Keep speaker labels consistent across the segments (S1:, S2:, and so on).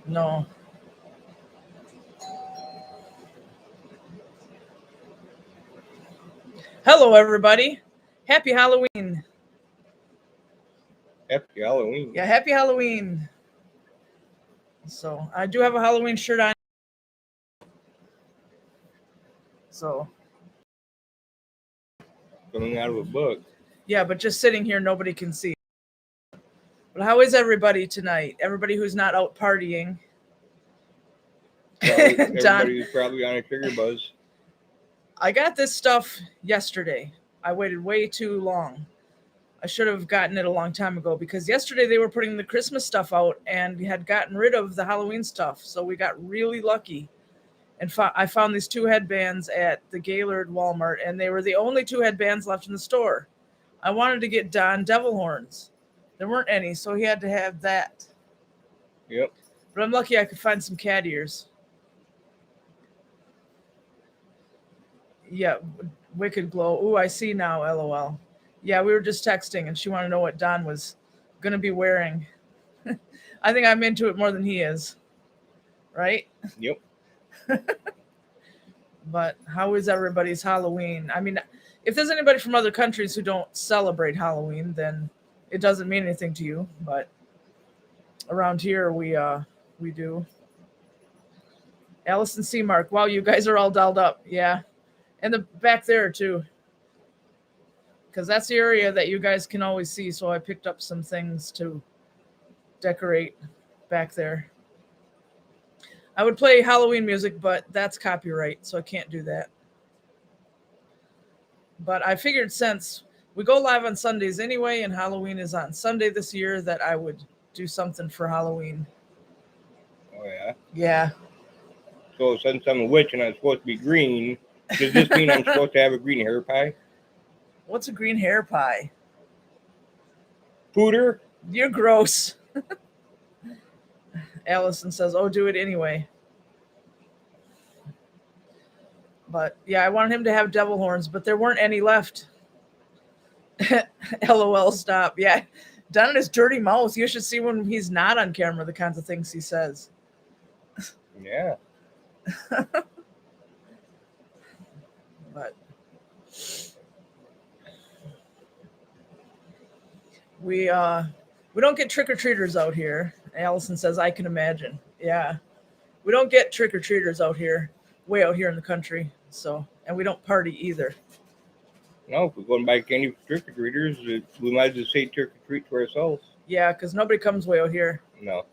S1: No. Hello, everybody. Happy Halloween.
S2: Happy Halloween.
S1: Yeah, happy Halloween. So, I do have a Halloween shirt on. So,
S2: Coming out of a book.
S1: yeah, but just sitting here, nobody can see. But how is everybody tonight? Everybody who's not out partying.
S2: Everybody was probably on a trigger buzz.
S1: I got this stuff yesterday. I waited way too long. I should have gotten it a long time ago because yesterday they were putting the Christmas stuff out and had gotten rid of the Halloween stuff. So we got really lucky. And I found these 2 headbands at the Gaylord Walmart, and they were the only 2 headbands left in the store. I wanted to get Don devil horns. There weren't any, so he had to have that.
S2: Yep.
S1: But I'm lucky I could find some cat ears. Yeah, Wicked Glow. Ooh, I see now, LOL. Yeah, we were just texting, and she wanted to know what Don was going to be wearing. I think I'm into it more than he is. Right?
S2: Yep.
S1: But how is everybody's Halloween? I mean, if there's anybody from other countries who don't celebrate Halloween, then it doesn't mean anything to you. But around here, we do. Allison C. Mark. Wow, you guys are all dolled up. Yeah. And the back there, too. Because that's the area that you guys can always see. So I picked up some things to decorate back there. I would play Halloween music, but that's copyright, so I can't do that. But I figured since we go live on Sundays anyway, and Halloween is on Sunday this year, that I would do something for Halloween.
S2: Oh, yeah?
S1: Yeah.
S2: So since I'm a witch and I'm supposed to be green, does this mean I'm supposed to have a green hair pie?
S1: What's a green hair pie?
S2: Pooter?
S1: You're gross. Allison says, oh, do it anyway. But yeah, I wanted him to have devil horns, but there weren't any left. LOL, stop. Yeah, down in his dirty mouth. You should see when he's not on camera, the kinds of things he says.
S2: Yeah.
S1: But we don't get trick-or-treaters out here. Allison says, I can imagine. Yeah. We don't get trick-or-treaters out here, way out here in the country. So, and we don't party either.
S2: No, if we're going to buy candy for trick-or-treaters, we might as well say trick-or-treat to ourselves.
S1: Yeah, because nobody comes way out here.
S2: No.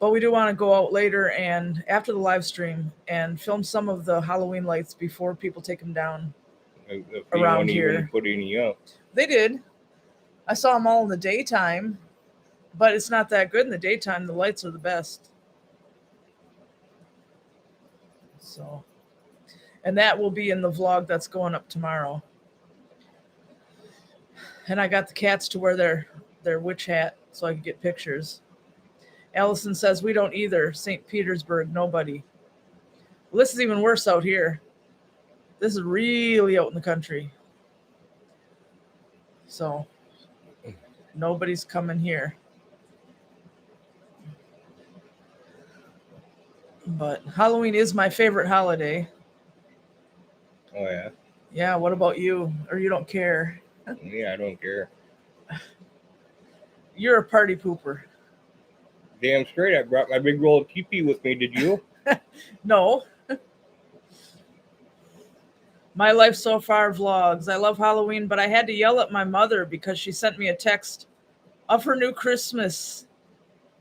S1: But we do want to go out later and after the live stream and film some of the Halloween lights before people take them down
S2: If
S1: around here.
S2: Even put any up.
S1: They did. I saw them all in the daytime, but it's not that good in the daytime. The lights are the best. So, and that will be in the vlog that's going up tomorrow. And I got the cats to wear their witch hat so I could get pictures. Allison says, we don't either. St. Petersburg, nobody. Well, this is even worse out here. This is really out in the country. So, nobody's coming here. But Halloween is my favorite holiday.
S2: Oh, yeah?
S1: Yeah, what about you? Or you don't care?
S2: Yeah, I don't care.
S1: You're a party pooper.
S2: Damn straight, I brought my big roll of teepee with me, did you?
S1: No. My Life So Far vlogs. I love Halloween, but I had to yell at my mother because she sent me a text of her new Christmas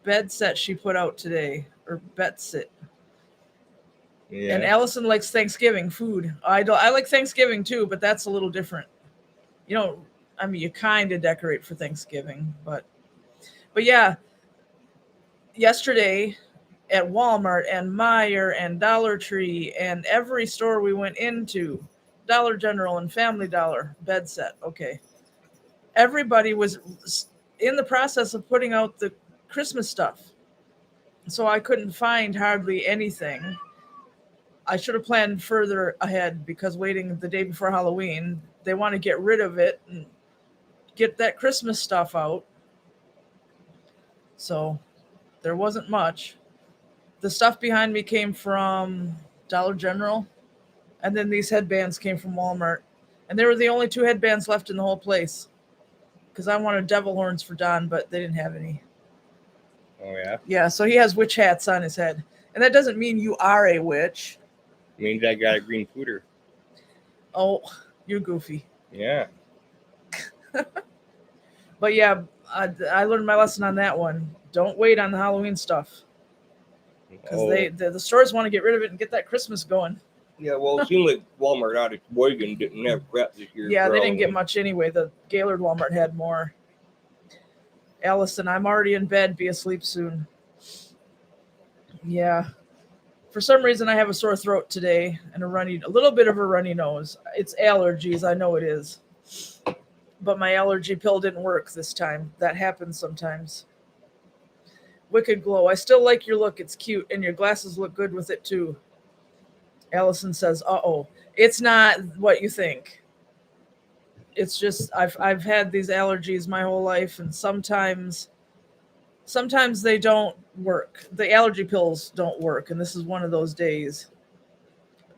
S1: bed set she put out today, or bed sit.
S2: Yeah.
S1: And Allison likes Thanksgiving food. I like Thanksgiving too, but that's a little different. You know, I mean, you kind of decorate for Thanksgiving, but yeah, yesterday at Walmart and Meijer and Dollar Tree and every store we went into, Dollar General and Family Dollar, bed set. Okay. Everybody was in the process of putting out the Christmas stuff. So I couldn't find hardly anything. I should have planned further ahead because waiting the day before Halloween, they want to get rid of it and get that Christmas stuff out. So There wasn't much. The stuff behind me came from Dollar General, and then these headbands came from Walmart. And they were the only 2 headbands left in the whole place. Because I wanted devil horns for Don, but they didn't have any.
S2: Oh, yeah?
S1: Yeah, so he has witch hats on his head. And that doesn't mean you are a witch.
S2: Means I got a green pooter.
S1: Oh, you're goofy.
S2: Yeah.
S1: But yeah, I learned my lesson on that one. Don't wait on the Halloween stuff. Because the stores want to get rid of it and get that Christmas going.
S2: Yeah, well, it seemed like Walmart out of Sheboygan didn't have crap this year.
S1: Yeah, they didn't get much anyway. The Gaylord Walmart had more. Allison, I'm already in bed. Be asleep soon. Yeah. For some reason, I have a sore throat today and a little bit of a runny nose. It's allergies. I know it is. But my allergy pill didn't work this time. That happens sometimes. Wicked Glow. I still like your look. It's cute. And your glasses look good with it, too. Allison says, uh-oh. It's not what you think. It's just I've had these allergies my whole life, and sometimes they don't work. The allergy pills don't work, and this is one of those days.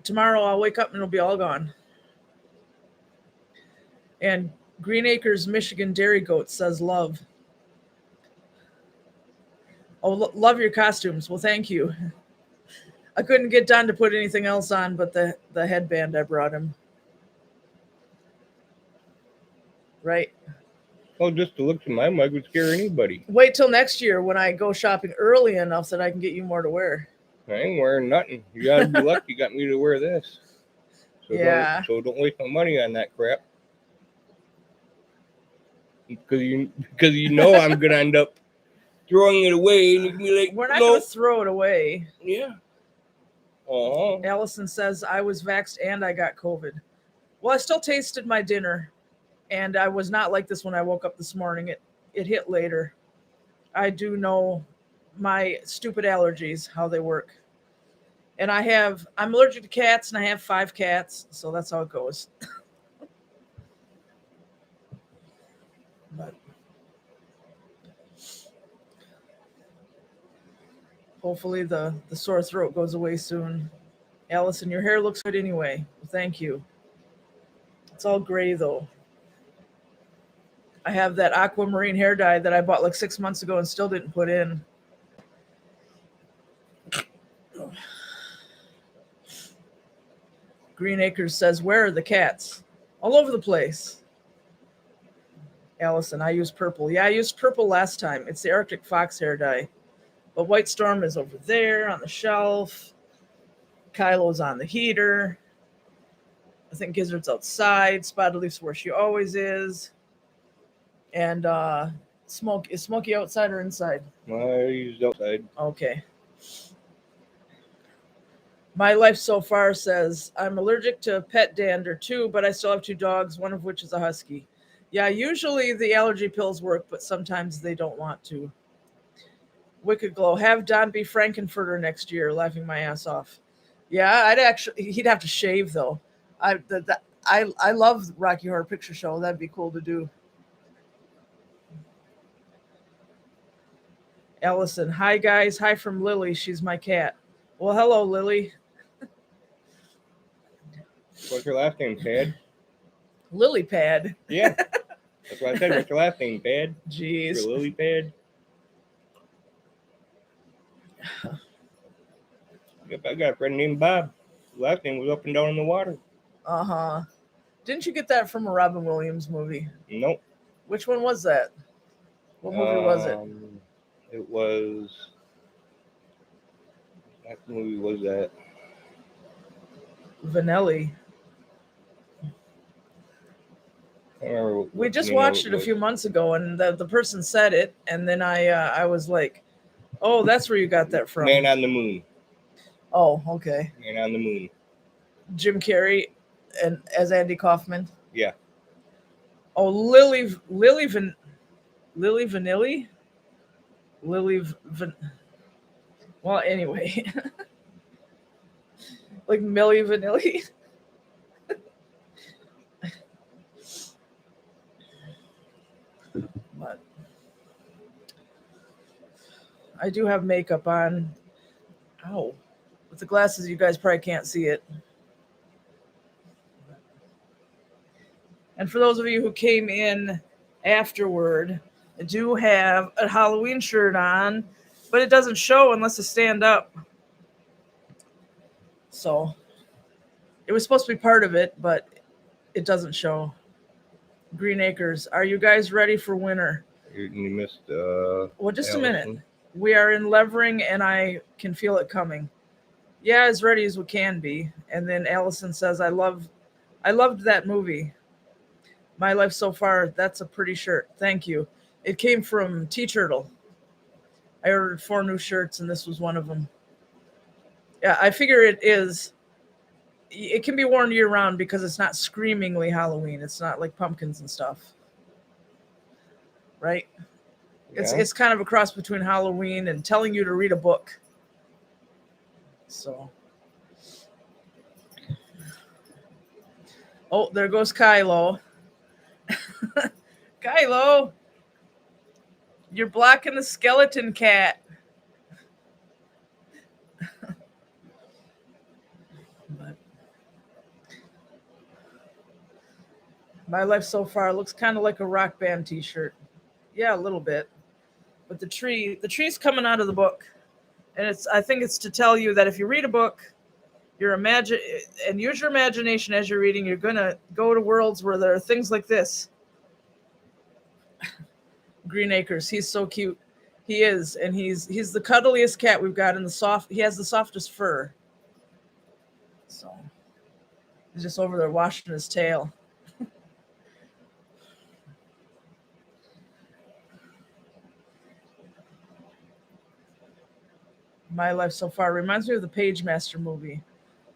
S1: Tomorrow I'll wake up and it'll be all gone. And Green Acres, Michigan Dairy Goat says love. Oh, love your costumes. Well, thank you. I couldn't get Don to put anything else on but the headband I brought him. Right?
S2: Well, just the looks of my mug would scare anybody.
S1: Wait till next year when I go shopping early enough that I can get you more to wear.
S2: I ain't wearing nothing. You gotta be lucky you got me to wear this. So
S1: yeah.
S2: Don't waste my money on that crap. Because you know I'm gonna end up throwing it away, and you can be like,
S1: we're not gonna throw it away.
S2: Yeah. Oh.
S1: Allison says I was vaxxed and I got COVID. Well, I still tasted my dinner, and I was not like this when I woke up this morning. It hit later. I do know my stupid allergies, how they work. And I'm allergic to cats, and I have 5 cats, so that's how it goes. But hopefully the sore throat goes away soon. Allison, your hair looks good anyway. Thank you. It's all gray though. I have that aquamarine hair dye that I bought like 6 months ago and still didn't put in. Green Acres says, where are the cats? All over the place. Allison, I use purple. Yeah, I used purple last time. It's the Arctic Fox hair dye. But White Storm is over there on the shelf. Kylo's on the heater. I think Gizzard's outside. Spotted Leaf's where she always is. And is Smokey outside or inside?
S2: He's outside.
S1: Okay. My life so far says I'm allergic to pet dander too, but I still have 2 dogs, one of which is a husky. Yeah, usually the allergy pills work, but sometimes they don't want to. Wicked Glow, have Don be Frankenfurter next year, laughing my ass off. Yeah, he'd have to shave though. I love Rocky Horror Picture Show. That'd be cool to do. Allison, hi guys. Hi from Lily. She's my cat. Well, hello, Lily.
S2: What's her last name, Pad?
S1: Lily Pad.
S2: Yeah. That's what I said. What's her last name, Pad?
S1: Jeez.
S2: Your Lily Pad? Yep, I got a friend named Bob. His last name was Up and Down in the Water.
S1: Uh-huh. Didn't you get that from a Robin Williams movie?
S2: Nope.
S1: Which one was that? What movie was it?
S2: It was... What movie was that?
S1: Vanelli.
S2: I can't remember what
S1: We just watched it a few months ago, and the person said it, and then I was like, oh, that's where you got that from.
S2: Man on the Moon.
S1: Oh, okay.
S2: Man on the Moon.
S1: Jim Carrey and as Andy Kaufman.
S2: Yeah.
S1: Oh, Lily Vanilli? Well, anyway. Like Milli Vanilli. But I do have makeup on. Ow. With the glasses, you guys probably can't see it. And for those of you who came in afterward, I do have a Halloween shirt on, but it doesn't show unless I stand up. So it was supposed to be part of it, but it doesn't show. Green Acres, are you guys ready for winter?
S2: You missed.
S1: Well, just
S2: Allison.
S1: a minute. We are in Levering, and I can feel it coming. Yeah, as ready as we can be. And then Allison says, I loved that movie. My Life So Far. That's a pretty shirt. Thank you. It came from T-Turtle. I ordered 4 new shirts, and this was one of them. Yeah, I figure it is. It can be worn year round because it's not screamingly Halloween. It's not like pumpkins and stuff, right?
S2: Yeah.
S1: It's kind of a cross between Halloween and telling you to read a book. So, oh, there goes Kylo. Kylo, you're blocking the skeleton cat. My Life So Far looks kind of like a Rock Band t-shirt. Yeah, a little bit. But the tree's coming out of the book. And I think it's to tell you that if you read a book, and use your imagination as you're reading, you're going to go to worlds where there are things like this. Green Acres, he's so cute. He is, and he's the cuddliest cat we've got he has the softest fur. So he's just over there washing his tail. My Life So Far reminds me of the Page Master movie.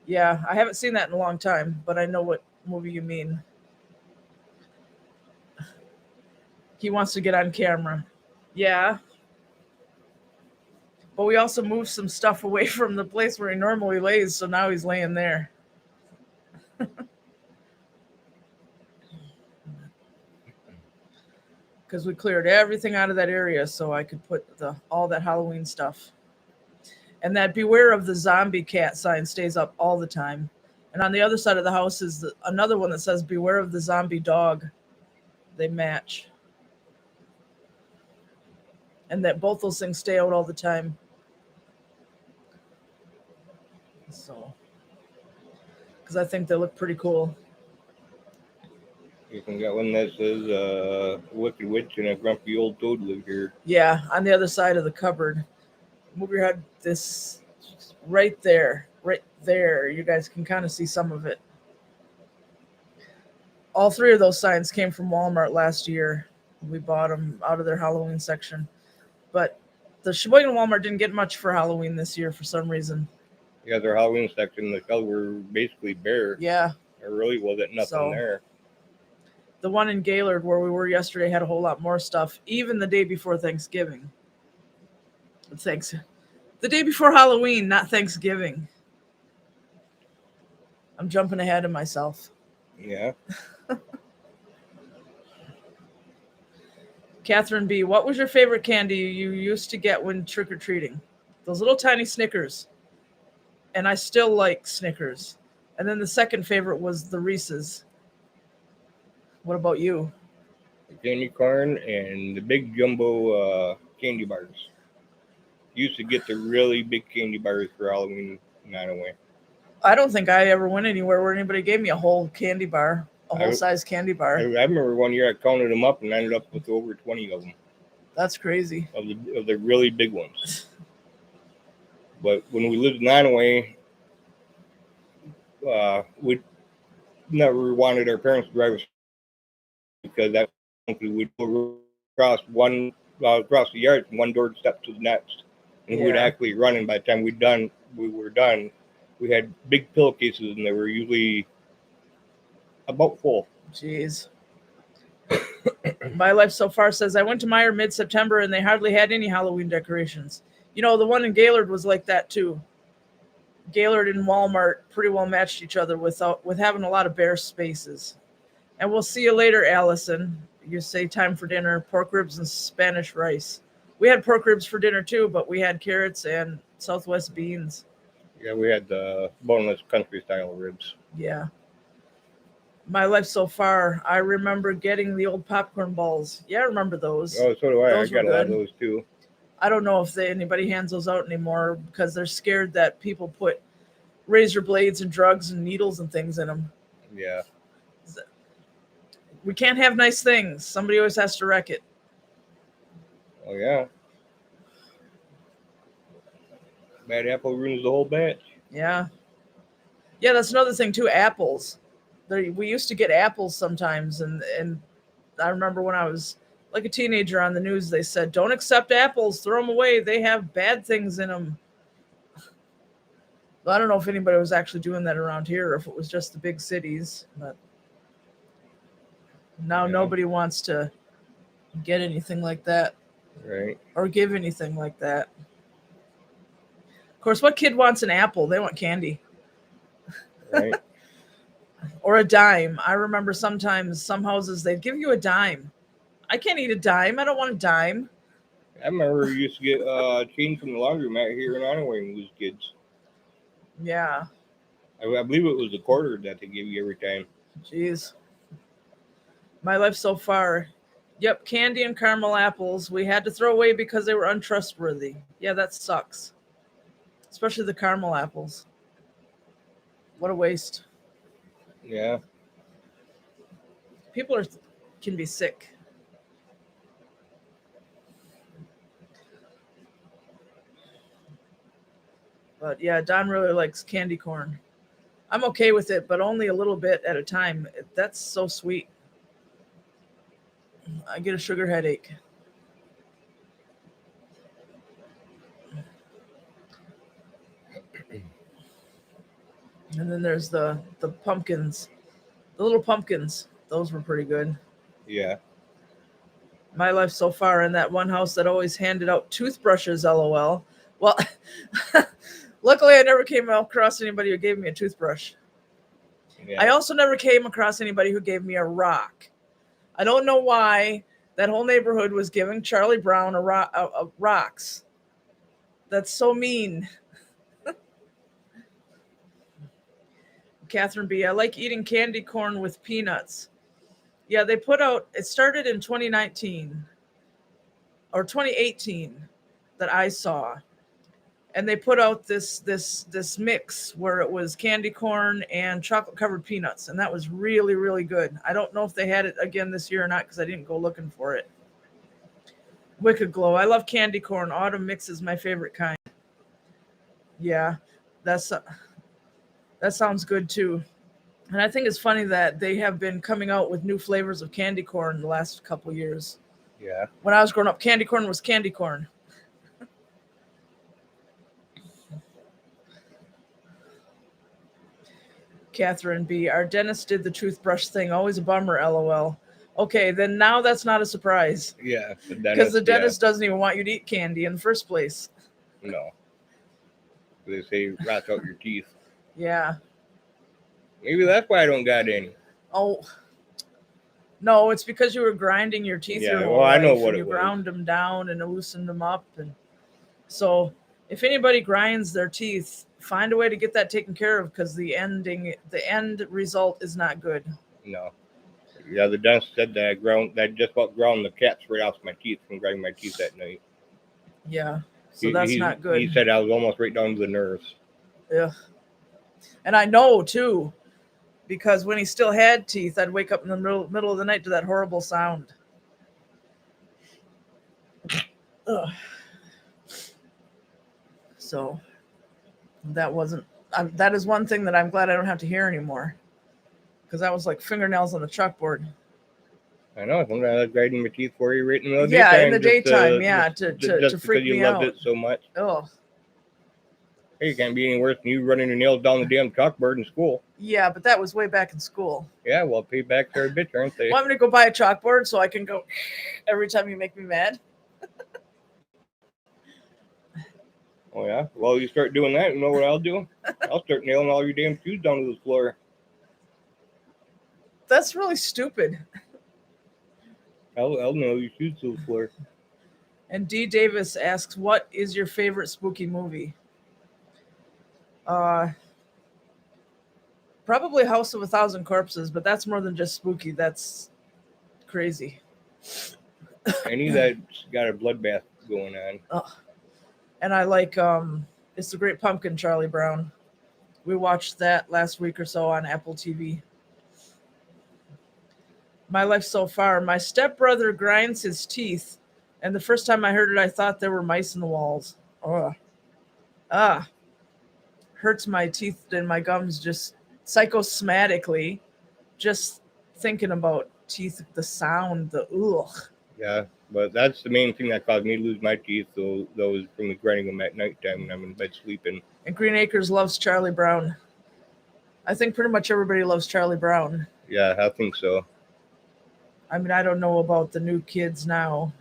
S1: Yeah, I haven't seen that in a long time, but I know what movie you mean. He wants to get on camera. Yeah. But we also moved some stuff away from the place where he normally lays, so now he's laying there. Because we cleared everything out of that area so I could put all that Halloween stuff. And that Beware of the Zombie Cat sign stays up all the time. And on the other side of the house is another one that says Beware of the Zombie Dog. They match. And that both those things stay out all the time. So, because I think they look pretty cool.
S2: You can get one that says Wicked Witch and a Grumpy Old Toad live here.
S1: Yeah, on the other side of the cupboard. Move your head this right there. You guys can kind of see some of it. All 3 of those signs came from Walmart last year. We bought them out of their Halloween section. But the Sheboygan Walmart didn't get much for Halloween this year for some reason.
S2: Yeah, their Halloween section, the shelves were basically bare.
S1: Yeah.
S2: There really wasn't nothing there.
S1: The one in Gaylord where we were yesterday had a whole lot more stuff, even the day before Thanksgiving. The day before Halloween, not Thanksgiving. I'm jumping ahead of myself.
S2: Yeah.
S1: Catherine B., what was your favorite candy you used to get when trick-or-treating? Those little tiny Snickers. And I still like Snickers. And then the second favorite was the Reese's. What about you?
S2: The candy corn and the big jumbo candy bars. Used to get the really big candy bars for Halloween, not away.
S1: I don't think I ever went anywhere where anybody gave me a whole candy bar, a whole size candy bar.
S2: I remember one year I counted them up and ended up with over 20 of them.
S1: That's crazy.
S2: Of the really big ones. But when we lived in Nonaway, we never wanted our parents to drive us because that we'd go across the yard from one door to step to the next. And we'd actually run, and by the time we were done, we had big pillowcases, and they were usually about full.
S1: Jeez. My Life So Far says, I went to Meijer mid-September, and they hardly had any Halloween decorations. You know, the one in Gaylord was like that, too. Gaylord and Walmart pretty well matched each other with having a lot of bare spaces. And we'll see you later, Allison. You say time for dinner, pork ribs and Spanish rice. We had pork ribs for dinner too, but we had carrots and Southwest beans.
S2: Yeah, we had the boneless country style ribs.
S1: Yeah. My life so far, I remember getting the old popcorn balls. Yeah, I remember those.
S2: Oh, so do I.
S1: Those
S2: I got
S1: were
S2: a lot of
S1: good.
S2: those too.
S1: I don't know if anybody hands those out anymore because they're scared that people put razor blades and drugs and needles and things in them.
S2: Yeah.
S1: We can't have nice things. Somebody always has to wreck it.
S2: Oh yeah. Bad apple ruins the whole batch.
S1: Yeah. Yeah, that's another thing too. Apples. We used to get apples sometimes, and I remember when I was like a teenager on the news, they said, "Don't accept apples. Throw them away. They have bad things in them." I don't know if anybody was actually doing that around here, or if it was just the big cities. But now nobody wants to get anything like that,
S2: right?
S1: Or give anything like that. Of course, what kid wants an apple? They want candy.
S2: Right.
S1: Or a dime. I remember sometimes some houses, they'd give you a dime. I can't eat a dime. I don't want a dime.
S2: I remember we used to get change from the laundromat here in Onaway when we was kids.
S1: Yeah.
S2: I believe it was a quarter that they give you every time.
S1: Jeez. My life so far. Yep, candy and caramel apples we had to throw away because they were untrustworthy. Yeah, that sucks. Especially the caramel apples. What a waste.
S2: Yeah.
S1: People can be sick. But yeah, Don really likes candy corn. I'm okay with it, but only a little bit at a time. That's so sweet. I get a sugar headache. And then there's the pumpkins, the little pumpkins. Those were pretty good.
S2: Yeah.
S1: My life so far in that one house that always handed out toothbrushes, LOL. Well, luckily I never came across anybody who gave me a toothbrush.
S2: Yeah.
S1: I also never came across anybody who gave me a rock. I don't know why that whole neighborhood was giving Charlie Brown rocks. That's so mean. Catherine B. I like eating candy corn with peanuts. Yeah, they put out, it started in 2019 or 2018 that I saw. And they put out this mix where it was candy corn and chocolate covered peanuts, and that was really, really good. I don't know if they had it again this year or not because I didn't go looking for it. Wicked Glow. I love candy corn. Autumn mix is my favorite kind. Yeah, that sounds good too. And I think it's funny that they have been coming out with new flavors of candy corn the last couple years.
S2: Yeah.
S1: When I was growing up, candy corn was candy corn. Catherine B. Our dentist did the toothbrush thing. Always a bummer, LOL. Okay, then now that's not a surprise.
S2: Yeah.
S1: Because the dentist doesn't even want you to eat candy in the first place.
S2: No. They say rot out your teeth.
S1: Yeah.
S2: Maybe that's why I don't got any.
S1: Oh. No, it's because you were grinding your teeth.
S2: Yeah, well, I know what it was.
S1: You ground them down and loosened them up. And so if anybody grinds their teeth, find a way to get that taken care of because the end result is not good.
S2: No. Yeah, the dentist said that I just about ground the cats right off my teeth from grinding my teeth that night.
S1: Yeah. So that's not good.
S2: He said I was almost right down to the nerves.
S1: Yeah. And I know too, because when he still had teeth, I'd wake up in the middle of the night to that horrible sound. Ugh. So that is one thing that I'm glad I don't have to hear anymore. Because that was like fingernails on the chalkboard.
S2: I know. Sometimes I was grinding my teeth for you right in the middle of the
S1: daytime.
S2: Yeah,
S1: in the daytime, to freak me out.
S2: You loved it so much.
S1: Oh.
S2: Hey, you can't be any worse than you running your nails down the damn chalkboard in school.
S1: Yeah, but that was way back in school.
S2: Yeah, well, paybacks are a bitch, aren't they?
S1: Want me to go buy a chalkboard so I can go every time you make me mad?
S2: Oh, yeah? Well, you start doing that, you know what I'll do? I'll start nailing all your damn shoes down to the floor.
S1: That's really stupid.
S2: I'll nail your shoes to the floor.
S1: And D. Davis asks, what is your favorite spooky movie? Probably House of a Thousand Corpses, but that's more than just spooky. That's crazy.
S2: Any that's got a bloodbath going on.
S1: And I like It's the Great Pumpkin, Charlie Brown. We watched that last week or so on Apple TV. My life so far. My stepbrother grinds his teeth, and the first time I heard it, I thought there were mice in the walls. Ugh. Hurts my teeth and my gums just psychosomatically, just thinking about teeth, the sound, the ugh.
S2: Yeah, but that's the main thing that caused me to lose my teeth. So those from the grinding them at nighttime when I'm in bed sleeping.
S1: And Green Acres loves Charlie Brown. I think pretty much everybody loves Charlie Brown.
S2: Yeah, I think so.
S1: I mean, I don't know about the new kids now.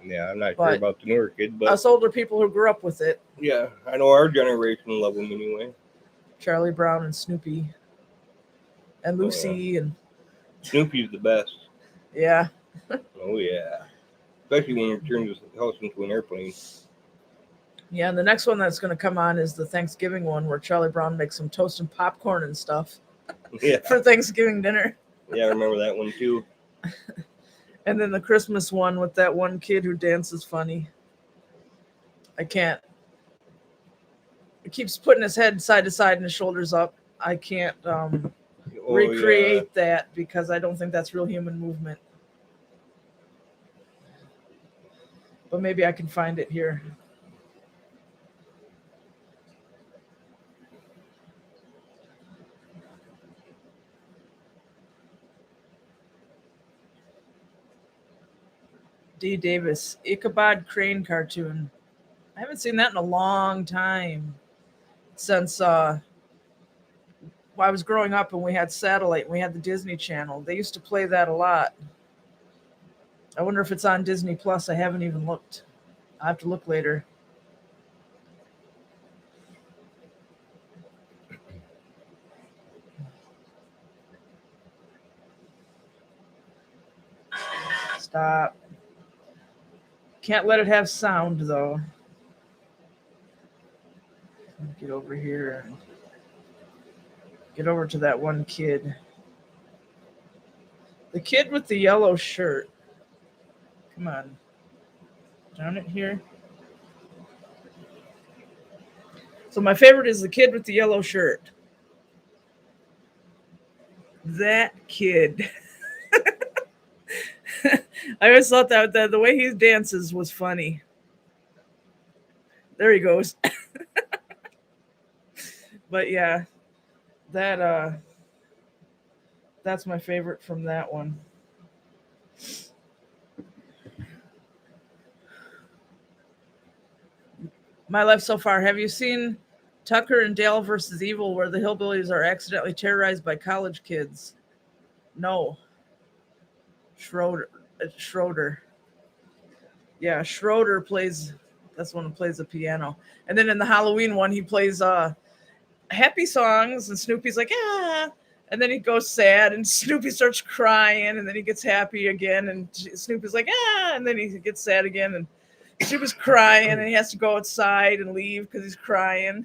S2: Yeah, I'm not sure about the newer kids, but
S1: us older people who grew up with it.
S2: Yeah, I know our generation love them anyway.
S1: Charlie Brown and Snoopy. And Lucy and
S2: Snoopy's the best.
S1: Yeah.
S2: Oh yeah. Especially when it turns the house into an airplane.
S1: Yeah, and the next one that's going to come on is the Thanksgiving one where Charlie Brown makes some toast and popcorn and stuff for Thanksgiving dinner.
S2: Yeah, I remember that one too.
S1: And then the Christmas one with that one kid who dances funny. I can't. He keeps putting his head side to side and his shoulders up. I can't recreate that because I don't think that's real human movement. But maybe I can find it here. D. Davis, Ichabod Crane cartoon. I haven't seen that in a long time. Since I was growing up and we had satellite and we had the Disney Channel. They used to play that a lot. I wonder if it's on Disney Plus. I haven't even looked. I'll have to look later. Stop. Can't let it have sound, though. Get over here and get over to that one kid. The kid with the yellow shirt. Come on. Down it here. So my favorite is the kid with the yellow shirt. That kid. I always thought that the way he dances was funny. There he goes. But yeah, that's my favorite from that one. My life so far. Have you seen Tucker and Dale versus Evil, where the hillbillies are accidentally terrorized by college kids? No. Schroeder. Yeah, Schroeder plays. That's the one who plays the piano. And then in the Halloween one, he plays happy songs, and Snoopy's like, ah. And then he goes sad, and Snoopy starts crying, and then he gets happy again, and Snoopy's like, ah. And then he gets sad again, and Snoopy's crying, and he has to go outside and leave because he's crying.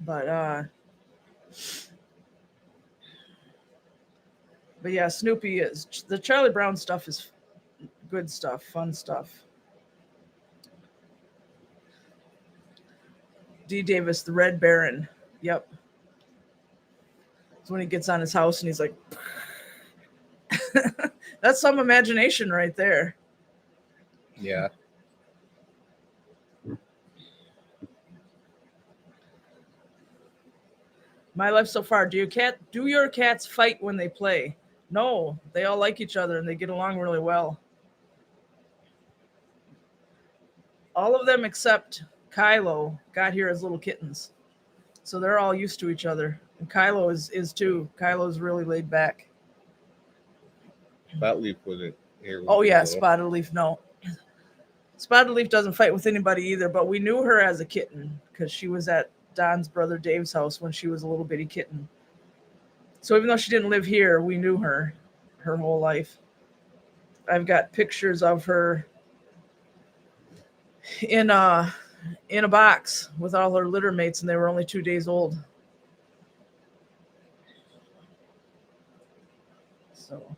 S1: But yeah, Snoopy is the Charlie Brown stuff is good stuff, fun stuff. D. Davis, the Red Baron. Yep. It's when he gets on his house and he's like, that's some imagination right there.
S2: Yeah.
S1: My life so far. Do your cats fight when they play? No, they all like each other and they get along really well. All of them except Kylo got here as little kittens. So they're all used to each other. And Kylo is too. Kylo's really laid back.
S2: Spot Leaf wasn't here.
S1: Oh yeah, Spotted Leaf, no. Spotted Leaf doesn't fight with anybody either, but we knew her as a kitten because she was at Don's brother Dave's house when she was a little bitty kitten. So even though she didn't live here, we knew her whole life. I've got pictures of her in a box with all her litter mates, and they were only 2 days old. So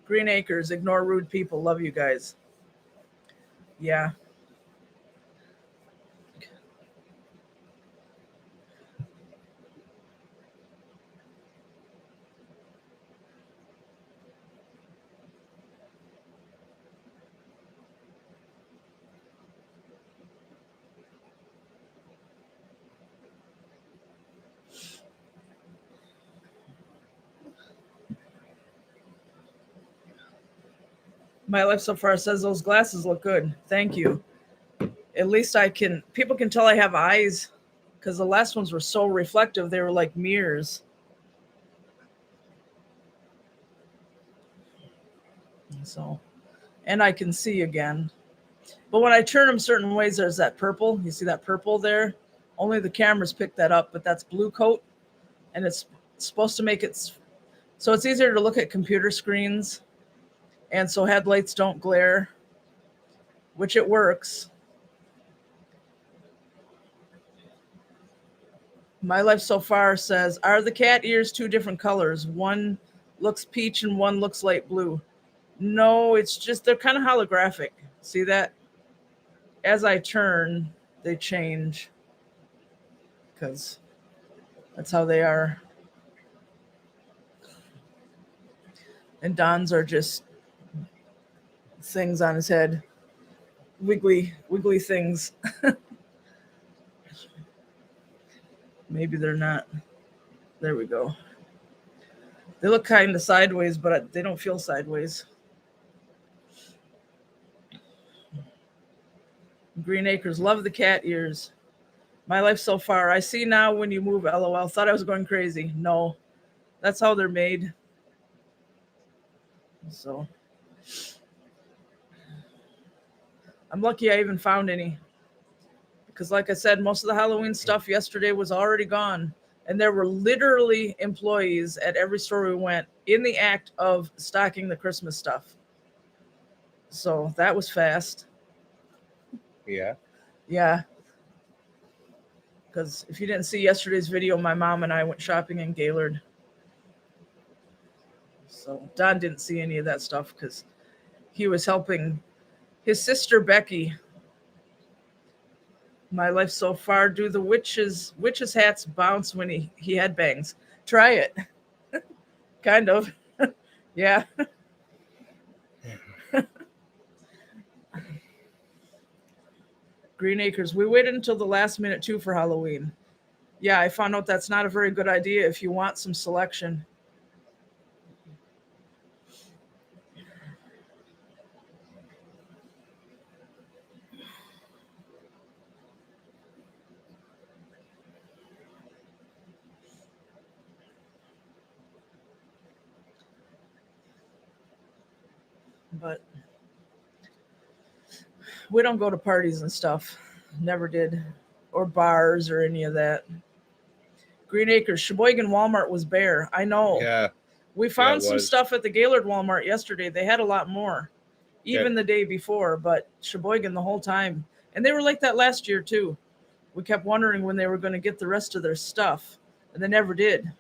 S1: Green Acres, ignore rude people. Love you guys. Yeah. My life so far says those glasses look good. Thank you. At least people can tell I have eyes, because the last ones were so reflective. They were like mirrors. So, and I can see again. But when I turn them certain ways, there's that purple. You see that purple there? Only the cameras pick that up, but that's blue coat. And it's supposed to make it so it's easier to look at computer screens. And so headlights don't glare, which it works. My life so far says, are the cat ears 2 different colors? One looks peach and one looks light blue. No, it's just they're kind of holographic. See that? As I turn, they change because that's how they are. And Don's are just things on his head. Wiggly things. Maybe they're not. There we go. They look kind of sideways, but they don't feel sideways. Green Acres, love the cat ears. My life so far. I see now when you move, LOL. Thought I was going crazy. No, that's how they're made. So I'm lucky I even found any. Because like I said, most of the Halloween stuff yesterday was already gone. And there were literally employees at every store we went in the act of stocking the Christmas stuff. So that was fast.
S2: Yeah.
S1: Yeah. Because if you didn't see yesterday's video, my mom and I went shopping in Gaylord. So Don didn't see any of that stuff because he was helping his sister Becky. My life so far, do the witches hats bounce when he headbangs? Try it. Kind of. Yeah. Green Acres, we waited until the last minute too for Halloween. Yeah, I found out that's not a very good idea if you want some selection. But we don't go to parties and stuff. Never did. Or bars or any of that. Green Acres, Sheboygan Walmart was bare. I know.
S2: Yeah.
S1: We found some stuff at the Gaylord Walmart yesterday. They had a lot more, even the day before, but Sheboygan the whole time. And they were like that last year too. We kept wondering when they were going to get the rest of their stuff, and they never did.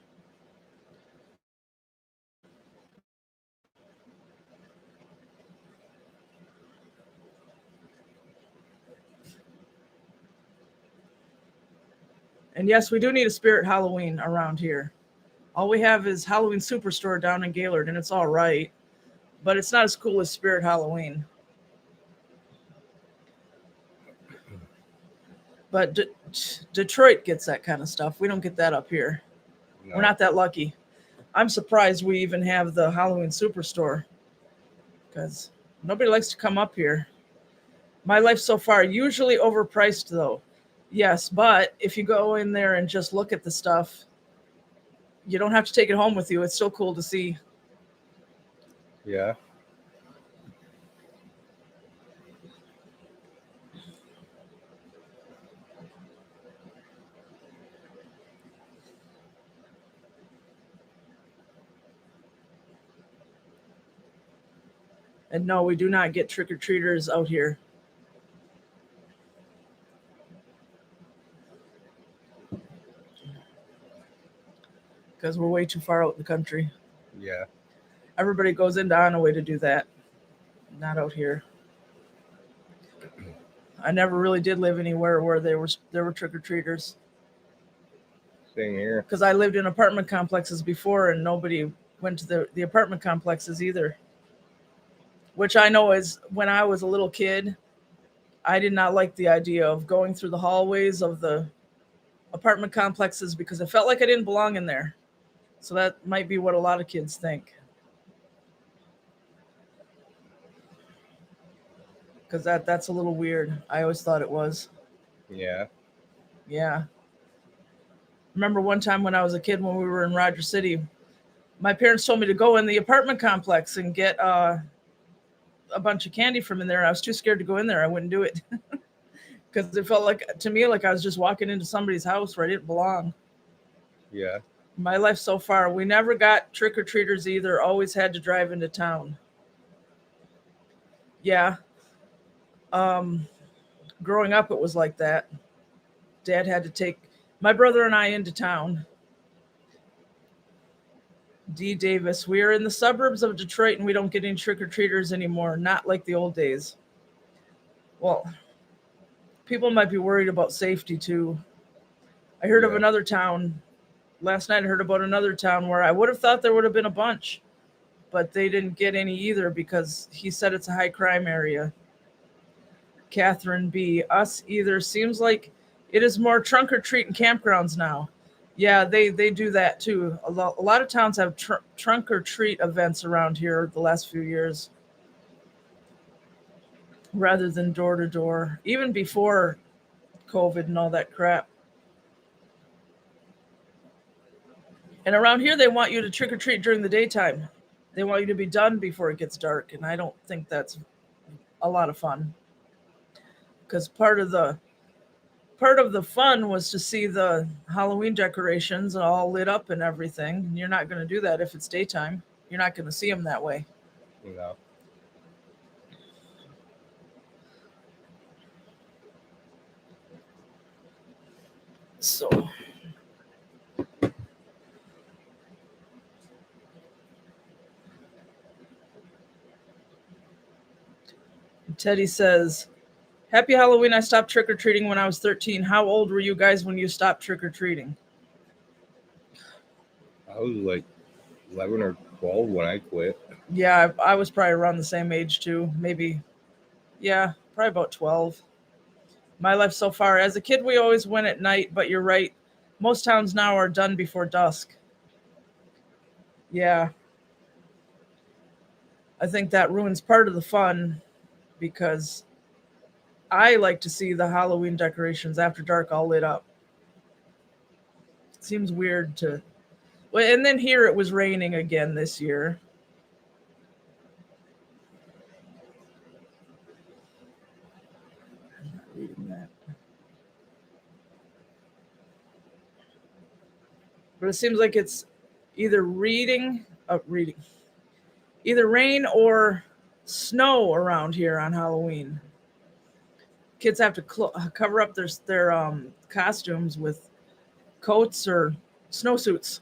S1: And yes, we do need a Spirit Halloween around here. All we have is Halloween Superstore down in Gaylord, and it's all right, but it's not as cool as Spirit Halloween. But Detroit gets that kind of stuff. We don't get that up here. No. We're not that lucky. I'm surprised we even have the Halloween Superstore because nobody likes to come up here. My life so far, usually overpriced though. Yes, but if you go in there and just look at the stuff, you don't have to take it home with you. It's still cool to see.
S2: Yeah.
S1: And no, we do not get trick-or-treaters out here. Because we're way too far out in the country.
S2: Yeah.
S1: Everybody goes into Onaway to do that. Not out here. I never really did live anywhere where there were trick-or-treaters.
S2: Same here.
S1: Because I lived in apartment complexes before and nobody went to the apartment complexes either. Which I know is when I was a little kid, I did not like the idea of going through the hallways of the apartment complexes because I felt like I didn't belong in there. So that might be what a lot of kids think. Because that's a little weird. I always thought it was.
S2: Yeah.
S1: Yeah. Remember one time when I was a kid when we were in Rogers City, my parents told me to go in the apartment complex and get a bunch of candy from in there. And I was too scared to go in there. I wouldn't do it. Because it felt like, to me, like I was just walking into somebody's house where I didn't belong.
S2: Yeah.
S1: My life so far, we never got trick-or-treaters either. Always had to drive into town. Yeah. Growing up, it was like that. Dad had to take my brother and I into town. D. Davis, we are in the suburbs of Detroit and we don't get any trick-or-treaters anymore. Not like the old days. Well, people might be worried about safety too. I heard of another town. Last night I heard about another town where I would have thought there would have been a bunch, but they didn't get any either because he said it's a high crime area. Catherine B. Us either. Seems like it is more trunk or treat in campgrounds now. Yeah, they do that too. A lot of towns have trunk or treat events around here the last few years rather than door to door, even before COVID and all that crap. And around here, they want you to trick or treat during the daytime. They want you to be done before it gets dark. And I don't think that's a lot of fun. Because part of the fun was to see the Halloween decorations all lit up and everything. And you're not going to do that if it's daytime. You're not going to see them that way.
S2: No.
S1: So Teddy says, Happy Halloween. I stopped trick-or-treating when I was 13. How old were you guys when you stopped trick-or-treating?
S2: I was like 11 or 12 when I quit.
S1: Yeah, I was probably around the same age too. Maybe, yeah, probably about 12. My life so far. As a kid, we always went at night, but you're right. Most towns now are done before dusk. Yeah. I think that ruins part of the fun because I like to see the Halloween decorations after dark all lit up. It seems weird to... Well, and then here it was raining again this year. I'm not reading that. But it seems like it's either either rain or snow around here on Halloween. Kids have to cover up their costumes with coats or snowsuits.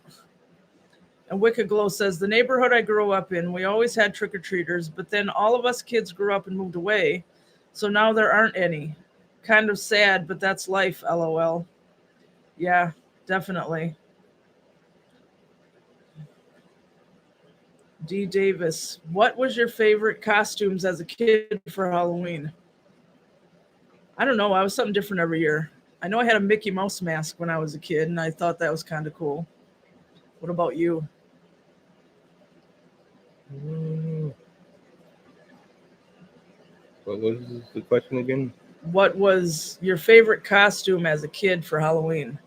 S1: And Wicked Glow says, the neighborhood I grew up in, we always had trick-or-treaters, but then all of us kids grew up and moved away, so now there aren't any. Kind of sad, but that's life, LOL. Yeah, definitely. D. Davis, what was your favorite costumes as a kid for Halloween? I don't know. I was something different every year. I know I had a Mickey Mouse mask when I was a kid, and I thought that was kind of cool. What about you?
S2: What was the question again?
S1: What was your favorite costume as a kid for Halloween?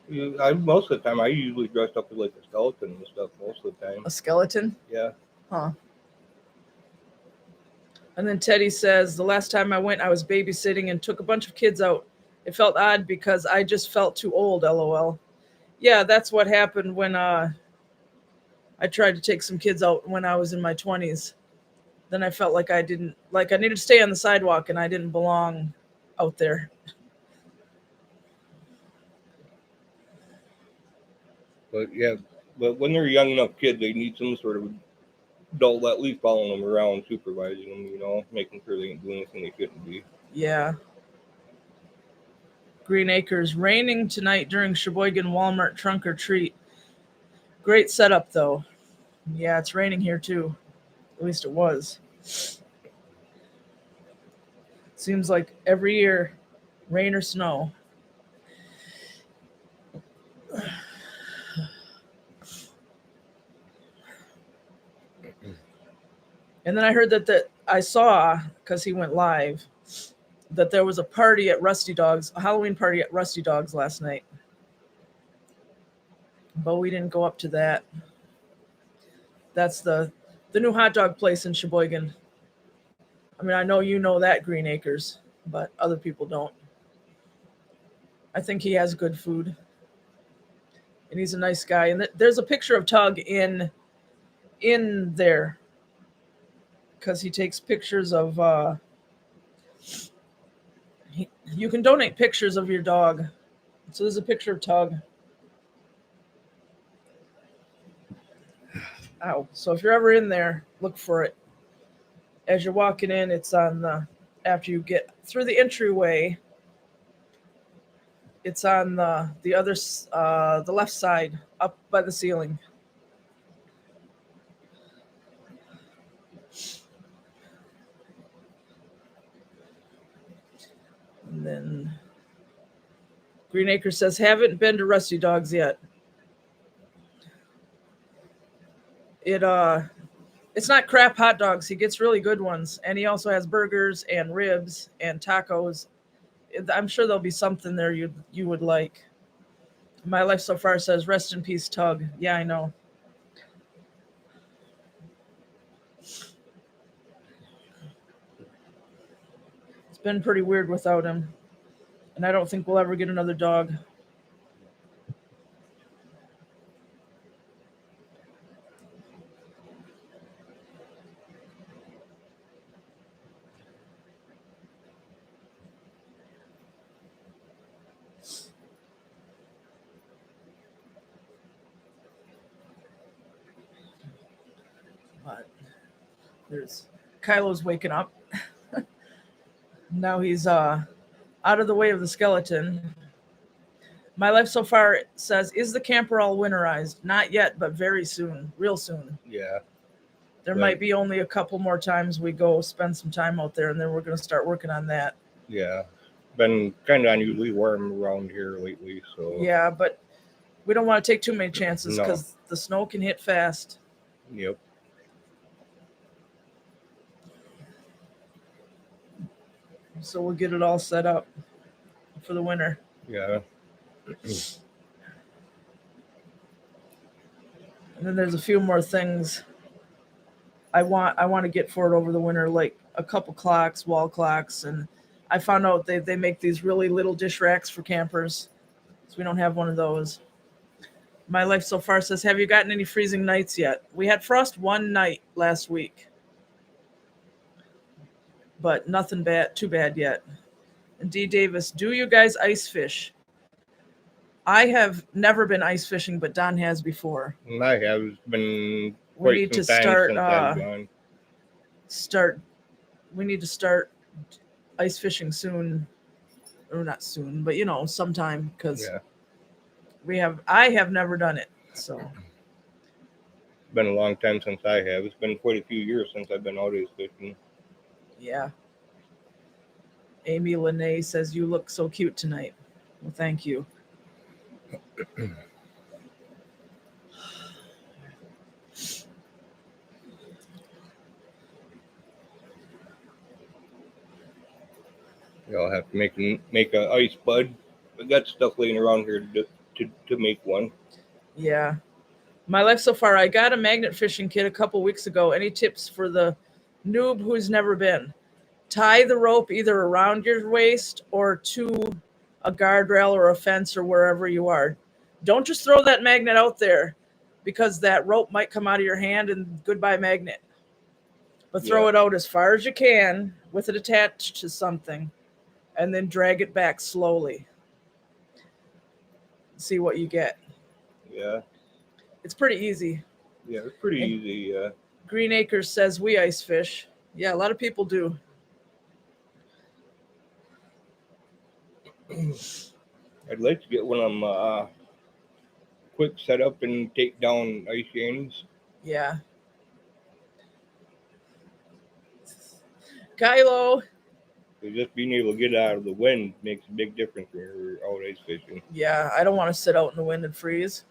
S2: Most of the time, I usually dressed up as like a skeleton and stuff. Most of the time,
S1: A skeleton?
S2: yeah.
S1: Huh. And then Teddy says, the last time I went, I was babysitting and took a bunch of kids out. It felt odd because I just felt too old, lol. Yeah, that's what happened when I tried to take some kids out when I was in my 20s. Then I felt like I needed to stay on the sidewalk and I didn't belong out there.
S2: But yeah, but when they're young enough kids, they need some sort of adult at least following them around, supervising them, making sure they ain't doing anything they shouldn't be.
S1: Yeah. Green Acres, raining tonight during Sheboygan Walmart trunk or treat. Great setup, though. Yeah, it's raining here, too. At least it was. Seems like every year, rain or snow. And then I heard that I saw, because he went live, that there was a party at Rusty Dog's, a Halloween party at Rusty Dog's last night. But we didn't go up to that. That's the new hot dog place in Sheboygan. I mean, I know you know that, Green Acres, but other people don't. I think he has good food. And he's a nice guy. And there's a picture of Tug in there, because he takes pictures of you can donate pictures of your dog. So there's a picture of Tug. Ow. So if you're ever in there, look for it. As you're walking in, it's on after you get through the entryway, it's on the other the left side, up by the ceiling. And then Green Acre says, haven't been to Rusty Dog's yet. It's not crap hot dogs. He gets really good ones. And he also has burgers and ribs and tacos. I'm sure there'll be something there you would like. My Life So Far says, rest in peace, Tug. Yeah, I know. It's been pretty weird without him. And I don't think we'll ever get another dog. But there's Kylo's waking up. Now he's out of the way of the skeleton. My Life So Far says, is the camper all winterized? Not yet, but very soon. Real soon.
S2: Yeah.
S1: There might be only a couple more times we go spend some time out there, and then we're going to start working on that.
S2: Yeah. Been kind of unusually warm around here lately, so.
S1: Yeah, but we don't want to take too many chances because the snow can hit fast.
S2: Yep.
S1: So we'll get it all set up for the winter.
S2: Yeah.
S1: And then there's a few more things I want to get for it over the winter, like a couple clocks, wall clocks, and I found out they make these really little dish racks for campers, so we don't have one of those. My Life So Far says, have you gotten any freezing nights yet? We had frost one night last week, but nothing too bad yet. And D. Davis, do you guys ice fish? I have never been ice fishing, but Don has before.
S2: And I have been.
S1: We need to start. We need to start ice fishing soon, or not soon, but sometime, because I have never done it. So
S2: it's been a long time since I have. It's been quite a few years since I've been out ice fishing.
S1: Yeah. Amy Lene says, you look so cute tonight. Well, thank you.
S2: I'll have to make a ice bud. I got stuff laying around here to make one.
S1: Yeah. My life so far, I got a magnet fishing kit a couple weeks ago. Any tips for the noob who's never been? Tie the rope either around your waist or to a guardrail or a fence or wherever you are. Don't just throw that magnet out there because that rope might come out of your hand and goodbye magnet. But throw it out as far as you can with it attached to something and then drag it back slowly. See what you get.
S2: Yeah.
S1: It's pretty easy.
S2: Yeah, it's pretty easy.
S1: Green Acres says we ice fish. Yeah, a lot of people do.
S2: I'd like to get one of them quick setup and take down ice shanties.
S1: Yeah. Kylo.
S2: So just being able to get out of the wind makes a big difference when you're out ice fishing.
S1: Yeah, I don't want to sit out in the wind and freeze.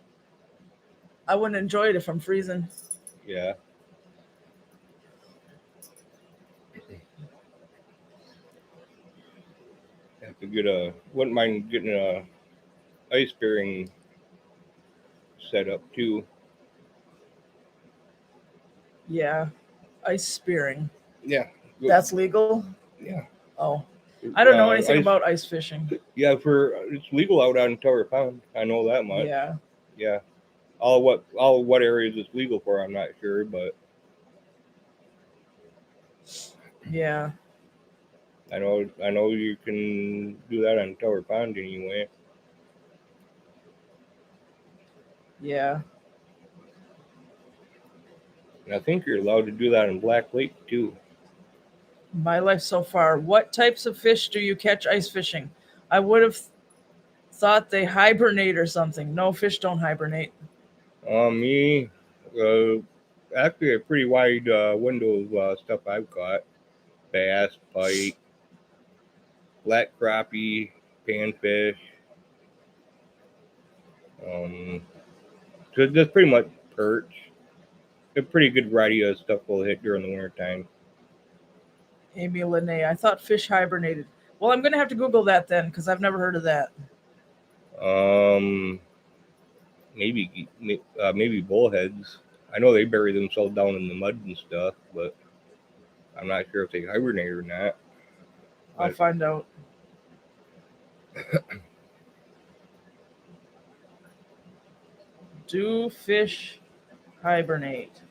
S1: I wouldn't enjoy it if I'm freezing.
S2: Yeah. Have to wouldn't mind getting a ice bearing set up too.
S1: Yeah, ice spearing.
S2: Yeah.
S1: That's legal?
S2: Yeah.
S1: Oh, I don't know anything about ice fishing.
S2: Yeah, it's legal out on Tower Pond. I know that much.
S1: Yeah.
S2: Yeah. All what areas it's legal for, I'm not sure, but
S1: yeah.
S2: I know you can do that on Tower Pond anyway.
S1: Yeah.
S2: And I think you're allowed to do that in Black Lake too.
S1: My life so far. What types of fish do you catch ice fishing? I would have thought they hibernate or something. No, fish don't hibernate.
S2: Me, actually a pretty wide window of stuff I've caught. Bass, pike, black crappie, panfish. So just pretty much perch. A pretty good variety of stuff will hit during the wintertime.
S1: Amy Lene, I thought fish hibernated. Well, I'm going to have to Google that then because I've never heard of that.
S2: Maybe bullheads. I know they bury themselves down in the mud and stuff, but I'm not sure if they hibernate or not.
S1: I'll find out. Do fish hibernate?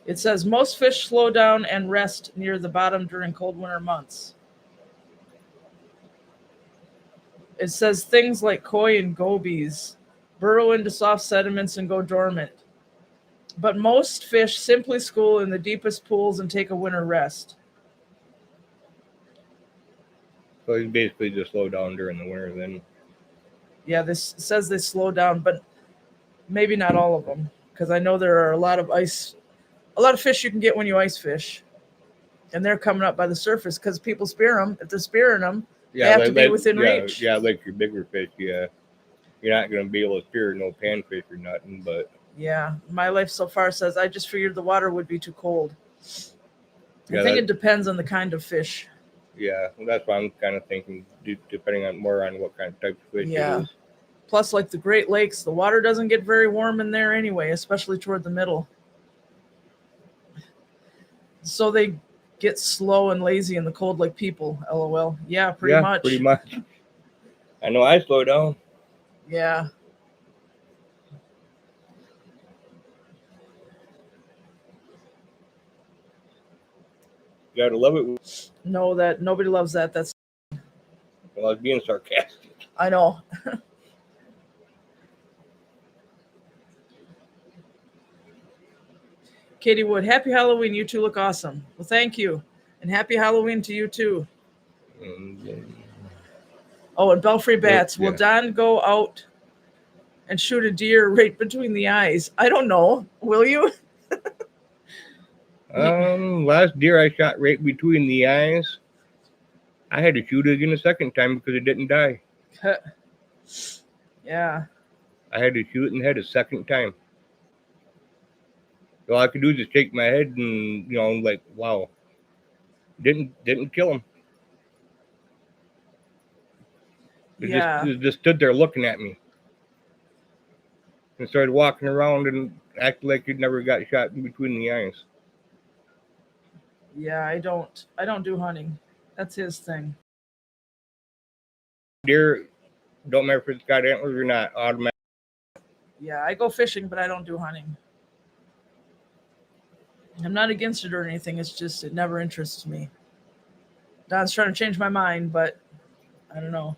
S1: It says most fish slow down and rest near the bottom during cold winter months. It says things like koi and gobies burrow into soft sediments and go dormant. But most fish simply school in the deepest pools and take a winter rest.
S2: So you basically just slow down during the winter then.
S1: Yeah, this says they slow down, but maybe not all of them, because I know there are a lot of fish you can get when you ice fish, and they're coming up by the surface because people spear them. If they're spearing them, they have to be within reach.
S2: Yeah, like your bigger fish, yeah. You're not going to be able to spear no panfish or nothing, but...
S1: Yeah, my life so far says I just figured the water would be too cold. I think it depends on the kind of fish.
S2: Yeah, well, that's what I'm kind of thinking, depending on what kind of type of fish it is.
S1: Plus, like the Great Lakes, the water doesn't get very warm in there anyway, especially toward the middle. So they get slow and lazy in the cold like people, LOL. Yeah, pretty much.
S2: Pretty much. I know I slow down.
S1: Yeah.
S2: You gotta love it.
S1: No, that nobody loves that. That's.
S2: Well, I was being sarcastic.
S1: I know. Katie Wood, happy Halloween. You two look awesome. Well, thank you. And happy Halloween to you too. Oh, and Belfry Bats. Will Don go out and shoot a deer right between the eyes? I don't know. Will you?
S2: Last deer I shot right between the eyes. I had to shoot it again a second time because it didn't die.
S1: Yeah.
S2: I had to shoot it in the head a second time. All I could do is just shake my head and, like, wow. Didn't kill him. It just stood there looking at me. And started walking around and acting like you'd never got shot in between the eyes.
S1: Yeah, I don't do hunting. That's his thing.
S2: Deer, don't matter if it's got antlers or not, automatic.
S1: Yeah, I go fishing, but I don't do hunting. I'm not against it or anything. It's just it never interests me. Don's trying to change my mind, but I don't know.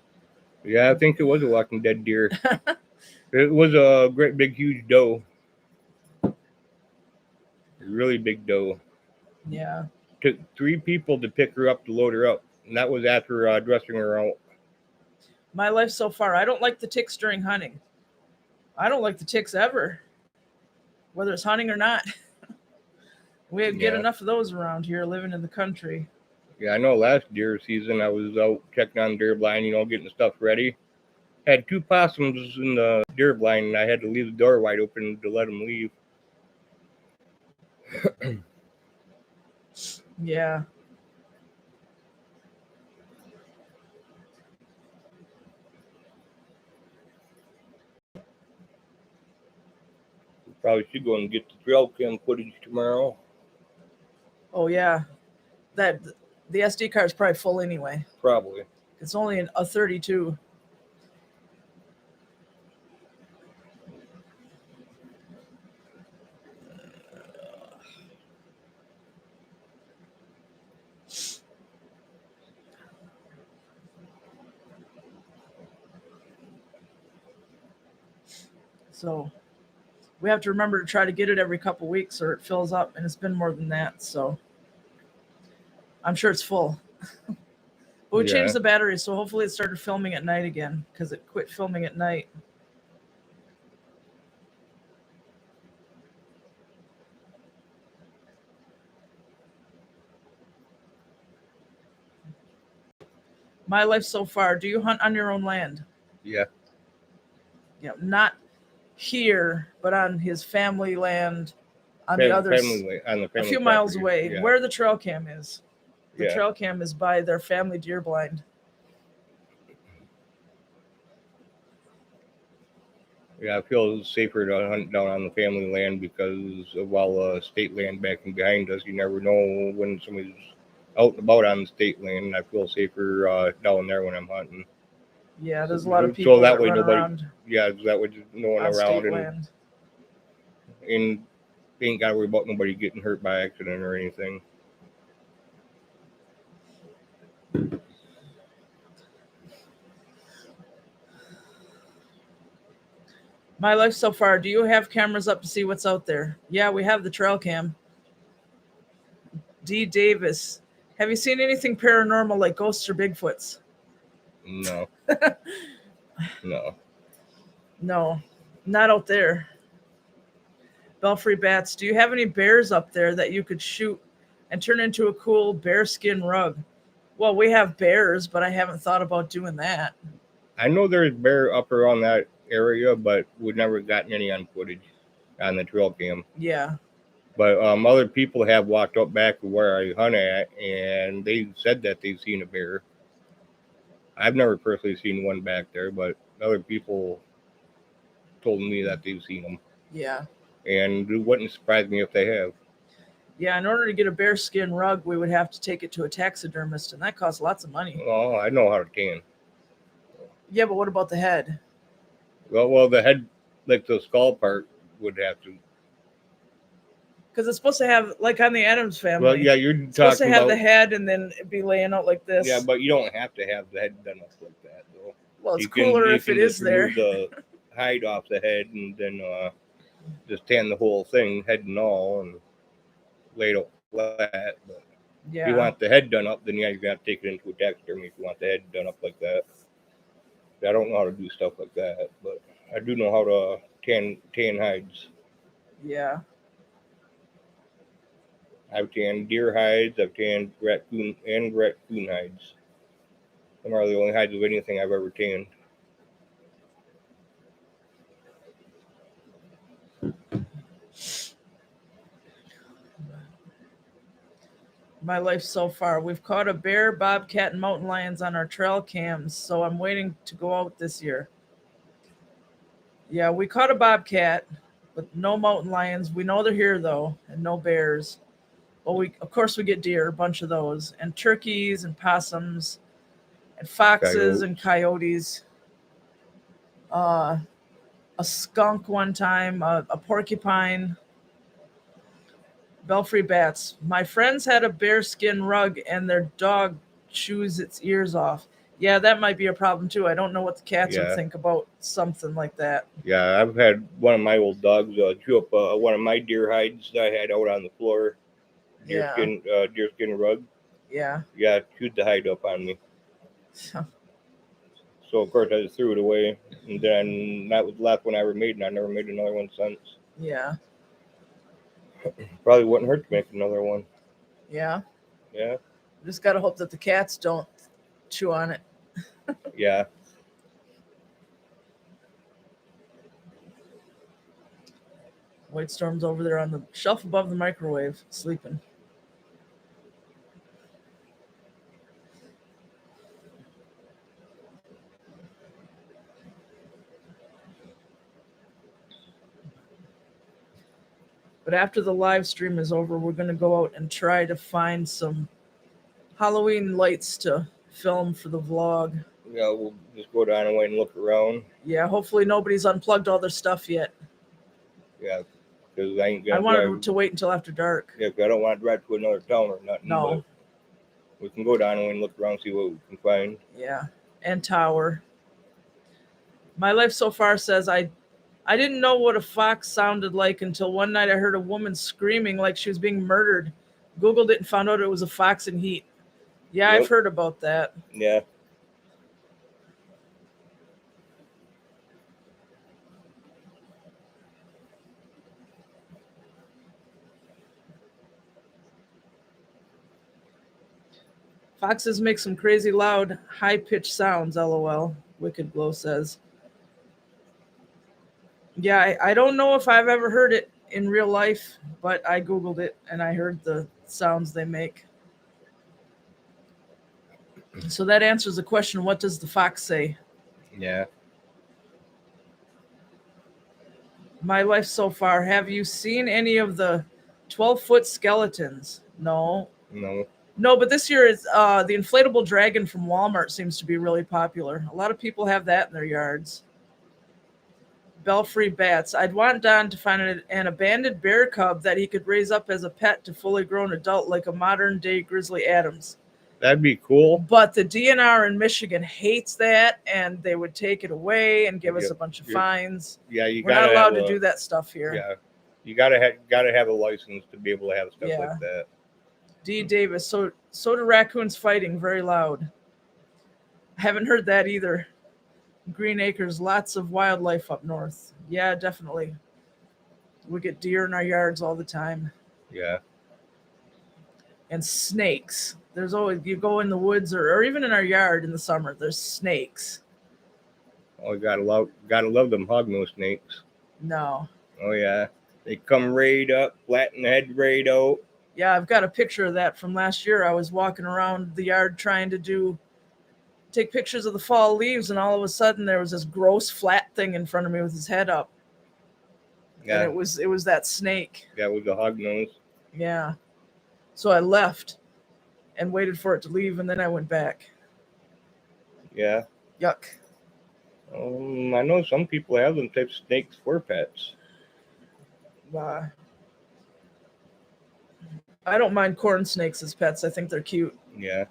S2: Yeah, I think it was a Walking Dead deer. It was a great big huge doe. A really big doe.
S1: Yeah.
S2: Took 3 people to pick her up to load her up, and that was after dressing her out.
S1: My life so far, I don't like the ticks during hunting. I don't like the ticks ever, whether it's hunting or not. We get enough of those around here living in the country.
S2: Yeah, I know last deer season I was out checking on deer blind, getting stuff ready. Had 2 possums in the deer blind, and I had to leave the door wide open to let them leave.
S1: Yeah.
S2: We probably should go and get the trail cam footage tomorrow.
S1: Oh yeah, the SD card is probably full anyway.
S2: Probably.
S1: It's only a 32. So we have to remember to try to get it every couple weeks or it fills up, and it's been more than that. So I'm sure it's full. But we changed the battery, so hopefully it started filming at night again because it quit filming at night. My life so far. Do you hunt on your own land?
S2: Yeah.
S1: Yeah, not here, but on his family land, on the other, a few miles away, where the trail cam is. The trail cam is by their family deer blind.
S2: Yeah, I feel safer to hunt down on the family land because of all the state land back and behind us. You never know when somebody's out and about on the state land, and I feel safer down there when I'm hunting.
S1: Yeah, there's a lot of people that way run around.
S2: Yeah, that way just no one around, and ain't got to worry about nobody getting hurt by accident or anything.
S1: My life so far. Do you have cameras up to see what's out there? Yeah, we have the trail cam. D. Davis. Have you seen anything paranormal like ghosts or Bigfoots?
S2: No.
S1: No, not out there. Belfry Bats. Do you have any bears up there that you could shoot and turn into a cool bearskin rug? Well, we have bears, but I haven't thought about doing that.
S2: I know there's bear up around that area, but we've never gotten any on footage on the trail cam.
S1: Yeah.
S2: But other people have walked up back to where I hunt at, and they said that they've seen a bear. I've never personally seen one back there, but other people told me that they've seen them.
S1: Yeah.
S2: And it wouldn't surprise me if they have.
S1: Yeah, in order to get a bearskin rug, we would have to take it to a taxidermist, and that costs lots of money.
S2: Oh, I know how to tan.
S1: Yeah, but what about the head?
S2: Well, the head, like the skull part, would have to.
S1: Because it's supposed to have, like on the Addams Family.
S2: Well, yeah, you're
S1: supposed to have the head and then it'd be laying out like this.
S2: Yeah, but you don't have to have the head done up like that, though.
S1: Well, it's cooler if it is there.
S2: You can remove the hide off the head and then just tan the whole thing, head and all, and lay it out flat. But if you want the head done up, then yeah, you're going to have to take it into a taxidermy if you want the head done up like that. I don't know how to do stuff like that, but I do know how to tan hides.
S1: Yeah.
S2: I've tanned deer hides, I've tanned raccoon hides. Them are the only hides of anything I've ever tanned.
S1: My life so far. We've caught a bear, bobcat, and mountain lions on our trail cams, so I'm waiting to go out this year. Yeah, we caught a bobcat, but no mountain lions. We know they're here though, and no bears. Well, we of course we get deer, a bunch of those, and turkeys and possums, and foxes and coyotes. Uh, a skunk one time, a porcupine, belfry bats. My friends had a bearskin rug, and their dog chews its ears off. Yeah, that might be a problem too. I don't know what the cats would think about something like that.
S2: Yeah, I've had one of my old dogs chew up one of my deer hides that I had out on the floor. Deerskin rug.
S1: Yeah.
S2: Yeah, chewed the hide up on me. So of course I just threw it away, and then that was the last one I ever made, and I never made another one since.
S1: Yeah.
S2: Probably wouldn't hurt to make another one.
S1: Yeah.
S2: Yeah.
S1: Just gotta hope that the cats don't chew on it.
S2: Yeah.
S1: White Storm's over there on the shelf above the microwave, sleeping. But after the live stream is over, we're going to go out and try to find some Halloween lights to film for the vlog.
S2: Yeah, we'll just go down and wait and look around.
S1: Yeah, hopefully nobody's unplugged all their stuff yet.
S2: Yeah, because I
S1: wanted to wait until after dark.
S2: Yeah, because I don't want to drive to another town or nothing.
S1: No.
S2: We can go down and look around, see what we can find.
S1: Yeah, and tower. My life so far says I didn't know what a fox sounded like until one night I heard a woman screaming like she was being murdered. Googled it and found out it was a fox in heat. Yeah, yep. I've heard about that.
S2: Yeah.
S1: Foxes make some crazy loud, high-pitched sounds, LOL, Wicked Glow says. Yeah, I don't know if I've ever heard it in real life, but I Googled it and I heard the sounds they make. So that answers the question, what does the fox say?
S2: Yeah.
S1: My life so far, have you seen any of the 12-foot skeletons? No. No, but this year is the inflatable dragon from Walmart seems to be really popular. A lot of people have that in their yards. Belfry bats. I'd want Don to find an abandoned bear cub that he could raise up as a pet to fully grown adult like a modern-day Grizzly Adams.
S2: That'd be cool.
S1: But the DNR in Michigan hates that, and they would take it away and give us a bunch of fines.
S2: Yeah,
S1: we're not allowed to do that stuff here.
S2: Yeah, you gotta have a license to be able to have stuff like that.
S1: D. Davis. So do raccoons fighting very loud. I haven't heard that either. Green Acres, lots of wildlife up north. Yeah, definitely. We get deer in our yards all the time.
S2: Yeah.
S1: And snakes. There's always, you go in the woods or even in our yard in the summer, there's snakes.
S2: Oh, you gotta love them hognose snakes.
S1: No.
S2: Oh yeah. They come right up, flatten the head right out.
S1: Yeah, I've got a picture of that from last year. I was walking around the yard trying to take pictures of the fall leaves, and all of a sudden there was this gross flat thing in front of me with his head up. Yeah. And it was that snake.
S2: Yeah, it was a hognose.
S1: Yeah. So I left and waited for it to leave, and then I went back.
S2: Yeah.
S1: Yuck.
S2: I know some people have them type of snakes for pets.
S1: I don't mind corn snakes as pets. I think they're cute.
S2: Yeah.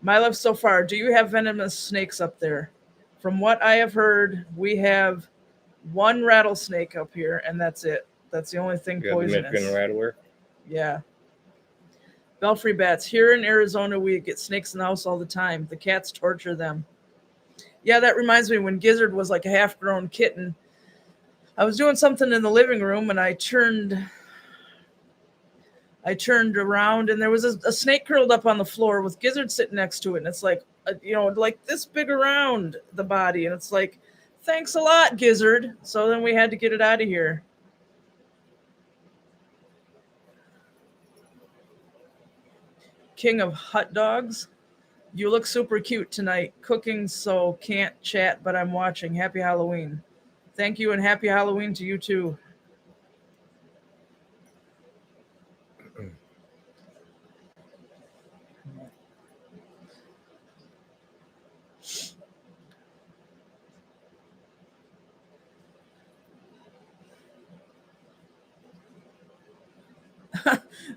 S1: My life so far, do you have venomous snakes up there? From what I have heard, we have one rattlesnake up here, and that's it. That's the only thing poisonous.
S2: The Michigan rattler?
S1: Yeah. Belfry bats. Here in Arizona, we get snakes in the house all the time. The cats torture them. Yeah, that reminds me when Gizzard was like a half-grown kitten. I was doing something in the living room, and I turned around, and there was a snake curled up on the floor with Gizzard sitting next to it. And it's like, like this big around the body. And it's like, thanks a lot, Gizzard. So then we had to get it out of here. king of hot dogs. You look super cute tonight. Cooking, so can't chat, but I'm watching. Happy Halloween. Thank you, and happy Halloween to you too.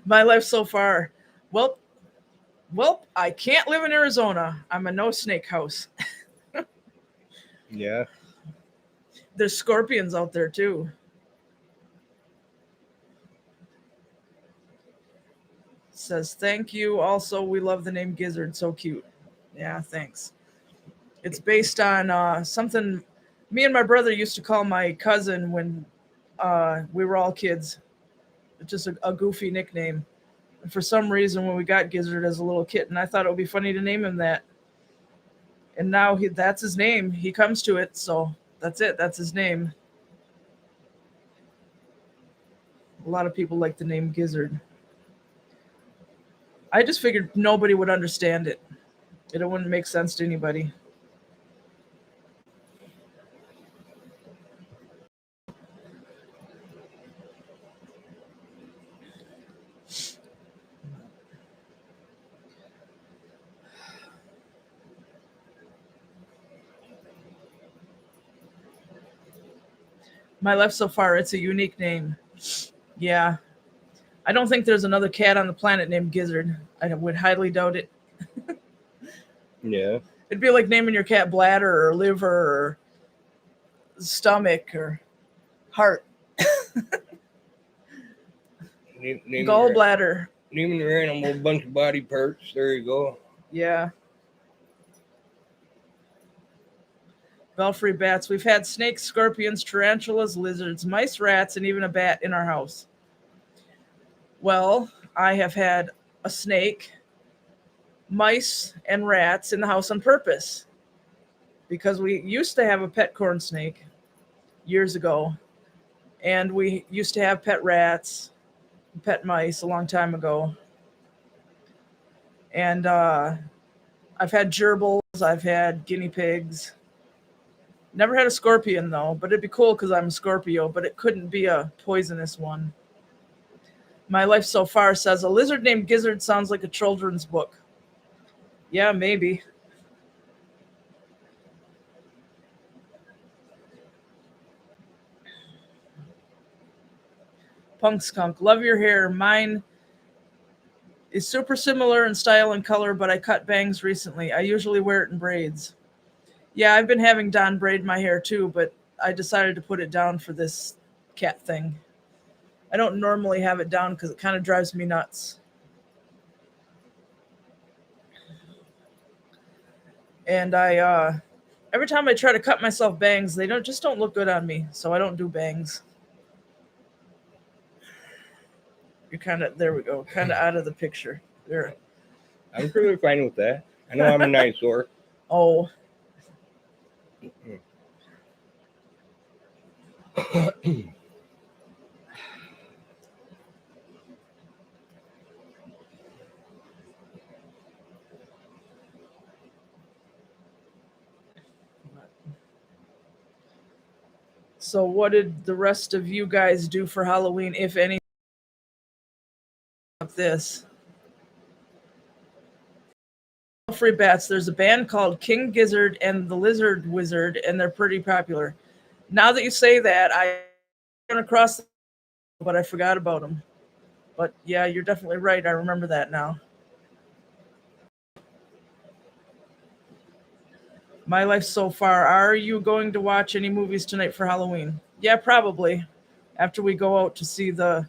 S1: My life so far. Well, I can't live in Arizona. I'm a no snake house.
S2: Yeah.
S1: There's scorpions out there too. Says thank you. Also, we love the name Gizzard. So cute. Yeah, thanks. It's based on something me and my brother used to call my cousin when we were all kids. It's just a goofy nickname. And for some reason, when we got Gizzard as a little kitten, I thought it would be funny to name him that. And now that's his name. He comes to it, so that's it. That's his name. A lot of people like the name Gizzard. I just figured nobody would understand it. It wouldn't make sense to anybody. My left so far, it's a unique name. Yeah. I don't think there's another cat on the planet named Gizzard. I would highly doubt it.
S2: Yeah.
S1: It'd be like naming your cat Bladder or Liver or Stomach or Heart. Gallbladder.
S2: Naming your animal a bunch of body parts. There you go.
S1: Yeah. Belfry bats. We've had snakes, scorpions, tarantulas, lizards, mice, rats, and even a bat in our house. Well, I have had a snake, mice, and rats in the house on purpose because we used to have a pet corn snake years ago, and we used to have pet rats, pet mice a long time ago. And I've had gerbils, I've had guinea pigs. Never had a scorpion though, but it'd be cool because I'm a Scorpio, but it couldn't be a poisonous one. My life so far says a lizard named Gizzard sounds like a children's book. Yeah, maybe. Punk Skunk, love your hair. Mine is super similar in style and color, but I cut bangs recently. I usually wear it in braids. Yeah, I've been having Don braid my hair too, but I decided to put it down for this cat thing. I don't normally have it down because it kind of drives me nuts. And I every time I try to cut myself bangs, they don't look good on me, so I don't do bangs. You're kind of there we go, kind of out of the picture. There.
S2: I'm pretty fine with that. I know I'm a eyesore.
S1: Oh. So what did the rest of you guys do for Halloween, if any? Of this. Free bats. There's a band called King Gizzard and the Lizard Wizard, and they're pretty popular. Now that you say that, I ran across them, but I forgot about them. But yeah, you're definitely right. I remember that now. My life so far. Are you going to watch any movies tonight for Halloween? Yeah, probably. After we go out to see the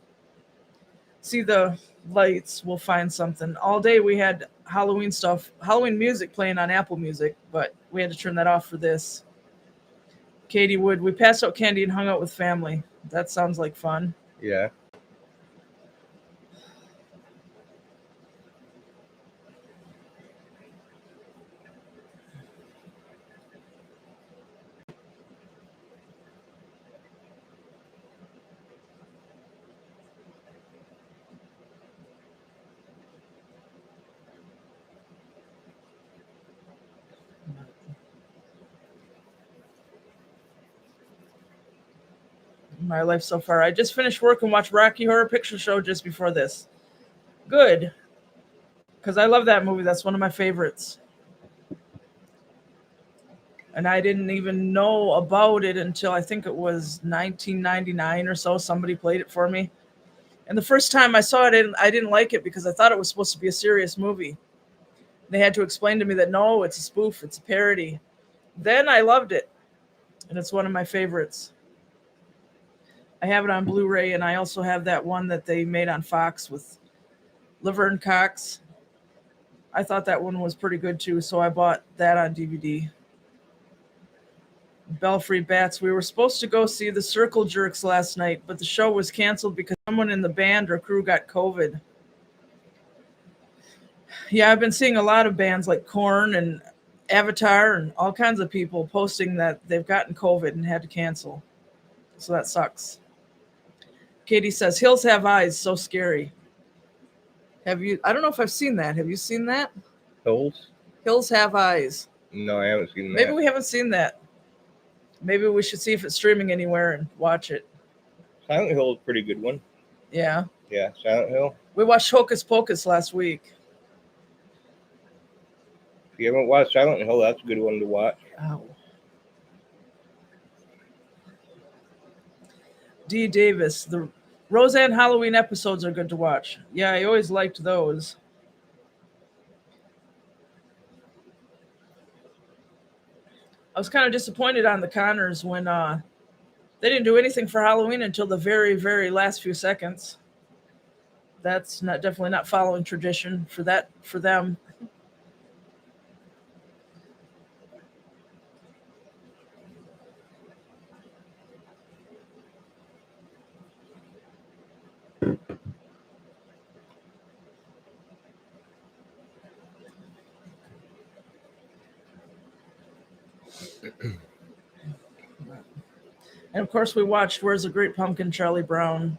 S1: lights, we'll find something. All day we had Halloween stuff, Halloween music playing on Apple Music, but we had to turn that off for this. Katie Wood, we passed out candy and hung out with family. That sounds like fun.
S2: Yeah.
S1: My life so far. I just finished work and watched Rocky Horror Picture Show just before this. Good. Because I love that movie. That's one of my favorites. And I didn't even know about it until I think it was 1999 or so. Somebody played it for me. And the first time I saw it, I didn't like it because I thought it was supposed to be a serious movie. They had to explain to me that, no, it's a spoof. It's a parody. Then I loved it. And it's one of my favorites. I have it on Blu-ray, and I also have that one that they made on Fox with Laverne Cox. I thought that one was pretty good, too, so I bought that on DVD. Belfry Bats. We were supposed to go see the Circle Jerks last night, but the show was canceled because someone in the band or crew got COVID. Yeah, I've been seeing a lot of bands like Korn and Avatar and all kinds of people posting that they've gotten COVID and had to cancel. So that sucks. Katie says, Hills Have Eyes, so scary. Have you? I don't know if I've seen that. Have you seen that?
S2: Hills?
S1: Hills Have Eyes.
S2: No, I haven't seen that.
S1: Maybe we haven't seen that. Maybe we should see if it's streaming anywhere and watch it.
S2: Silent Hill is a pretty good one.
S1: Yeah.
S2: Yeah, Silent Hill.
S1: We watched Hocus Pocus last week.
S2: If you haven't watched Silent Hill, that's a good one to watch.
S1: Oh. D. Davis, the Roseanne Halloween episodes are good to watch. Yeah, I always liked those. I was kind of disappointed on the Connors when they didn't do anything for Halloween until the very, very last few seconds. That's definitely not following tradition for them. And of course, we watched Where's the Great Pumpkin, Charlie Brown,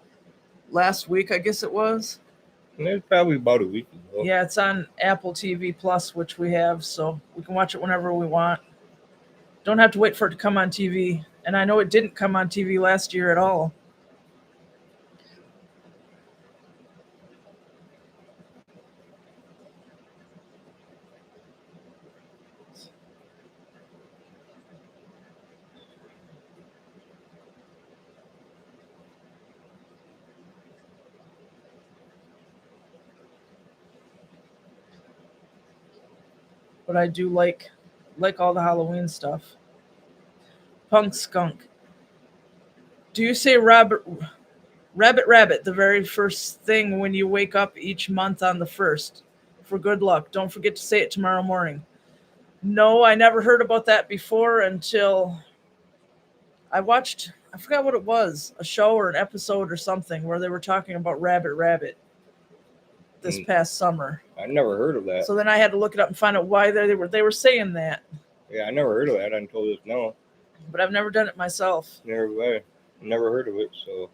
S1: last week, I guess it was.
S2: And it was probably about a week ago.
S1: Yeah, it's on Apple TV Plus, which we have, so we can watch it whenever we want. Don't have to wait for it to come on TV. And I know it didn't come on TV last year at all. But I do like all the Halloween stuff. Punk Skunk. Do you say rabbit the very first thing when you wake up each month on the 1st for good luck? Don't forget to say it tomorrow morning. No, I never heard about that before until I watched, I forgot what it was, a show or an episode or something where they were talking about rabbit this past summer.
S2: I never heard of that.
S1: So then I had to look it up and find out why they were saying that.
S2: Yeah, I never heard of that until just now.
S1: But I've never done it myself.
S2: Never heard of it, so.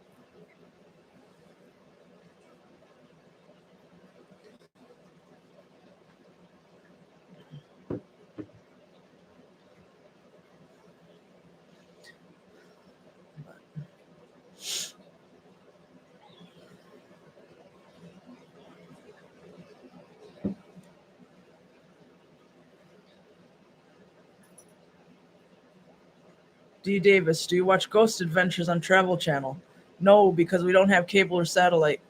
S1: D. Davis, do you watch Ghost Adventures on Travel Channel? No, because we don't have cable or satellite.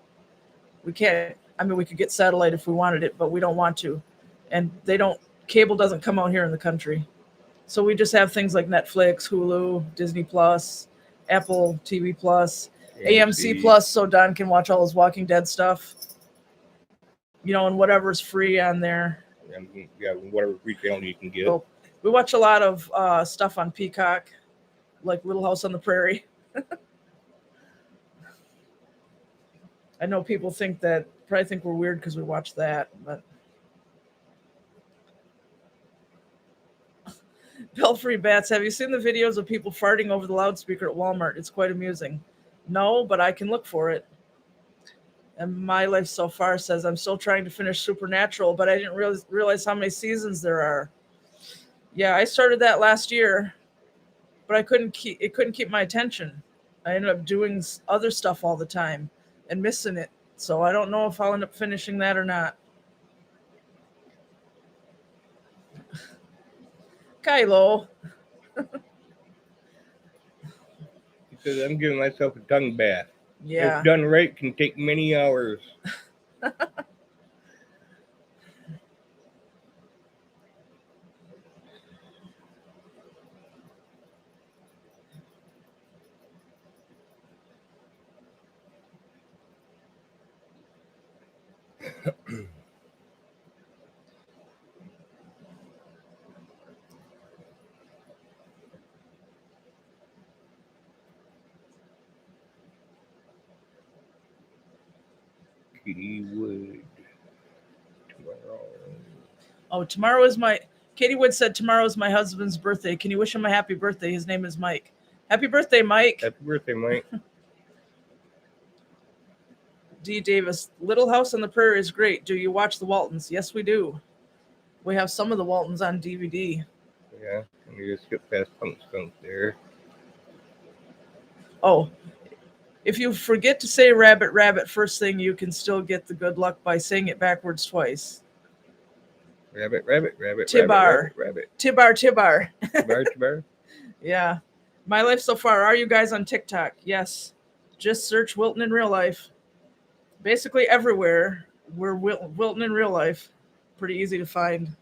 S1: We can't. I mean, we could get satellite if we wanted it, but we don't want to. And cable doesn't come out here in the country. So we just have things like Netflix, Hulu, Disney Plus, Apple TV Plus, AMC Plus, so Don can watch all his Walking Dead stuff. And whatever's free on there.
S2: Yeah, whatever free channel you can get.
S1: So we watch a lot of stuff on Peacock, like Little House on the Prairie. I know people probably think we're weird because we watch that, but Belfry Bats, have you seen the videos of people farting over the loudspeaker at Walmart? It's quite amusing. No, but I can look for it. And my life so far says I'm still trying to finish Supernatural, but I didn't realize how many seasons there are. Yeah, I started that last year, but it couldn't keep my attention. I ended up doing other stuff all the time and missing it. So I don't know if I'll end up finishing that or not. Kylo.
S2: Because I'm giving myself a tongue bath.
S1: Yeah.
S2: If done right, can take many hours. Katie Wood. Tomorrow.
S1: Oh, tomorrow is my. Katie Wood said tomorrow is my husband's birthday. Can you wish him a happy birthday? His name is Mike. Happy birthday, Mike.
S2: Happy birthday, Mike.
S1: D. Davis. Little House on the Prairie is great. Do you watch the Waltons? Yes, we do. We have some of the Waltons on DVD.
S2: Yeah, and you just skip past Skunk there.
S1: Oh, if you forget to say rabbit, rabbit first thing, you can still get the good luck by saying it backwards twice.
S2: Rabbit, rabbit, rabbit,
S1: Tibar.
S2: rabbit, rabbit.
S1: Tibar, Tibar.
S2: Tibar.
S1: Yeah. My life so far. Are you guys on TikTok? Yes. Just search Wilton in real life. Basically everywhere. We're Wilton in real life. Pretty easy to find.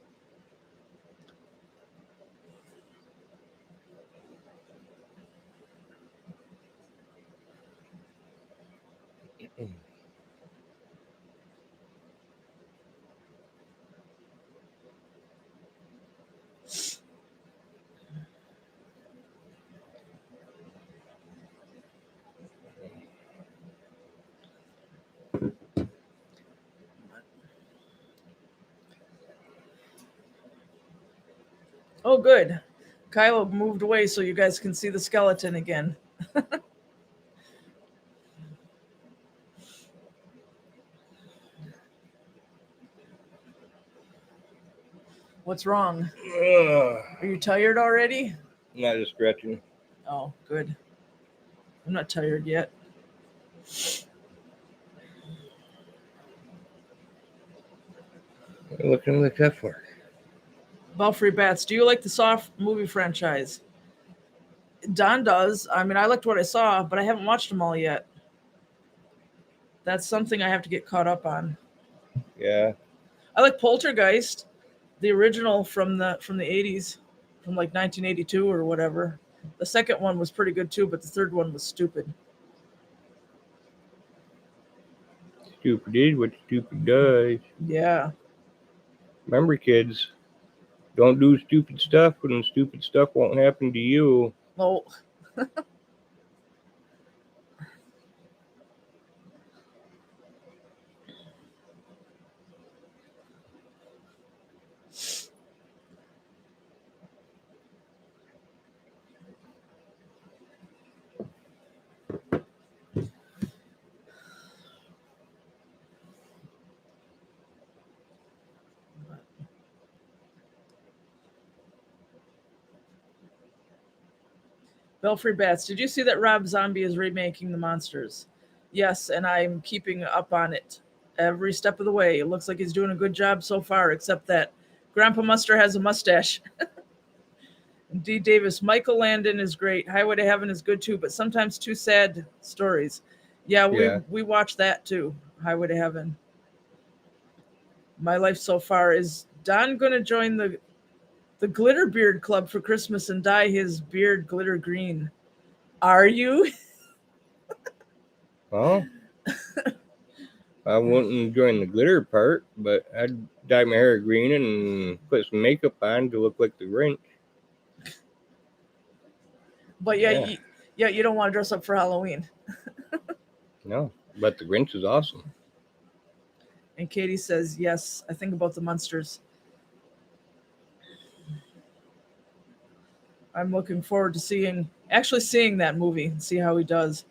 S1: Oh, good. Kylo moved away so you guys can see the skeleton again. What's wrong? Are you tired already?
S2: Not just stretching.
S1: Oh, good. I'm not tired yet.
S2: Looking like that for.
S1: Belfry Bats, do you like the Soft movie franchise? Don does. I mean, I liked what I saw, but I haven't watched them all yet. That's something I have to get caught up on.
S2: Yeah.
S1: I like Poltergeist, the original from the 80s, from like 1982 or whatever. The second one was pretty good too, but the third one was stupid.
S2: Stupid is what stupid does.
S1: Yeah.
S2: Remember, kids, don't do stupid stuff, and stupid stuff won't happen to you.
S1: Oh. Belfry Bats, did you see that Rob Zombie is remaking The Monsters? Yes, and I'm keeping up on it every step of the way. It looks like he's doing a good job so far, except that Grandpa Muster has a mustache. D. Davis, Michael Landon is great. Highway to Heaven is good too, but sometimes too sad stories. Yeah, we watch that too. Highway to Heaven. My life so far is Don gonna join the Glitter Beard Club for Christmas and dye his beard glitter green. Are you?
S2: Well, I wouldn't join the glitter part, but I'd dye my hair green and put some makeup on to look like the Grinch.
S1: But yeah. You don't want to dress up for Halloween.
S2: No, but the Grinch is awesome.
S1: And Katie says, yes, I think about the Munsters. I'm looking forward to seeing that movie and see how he does.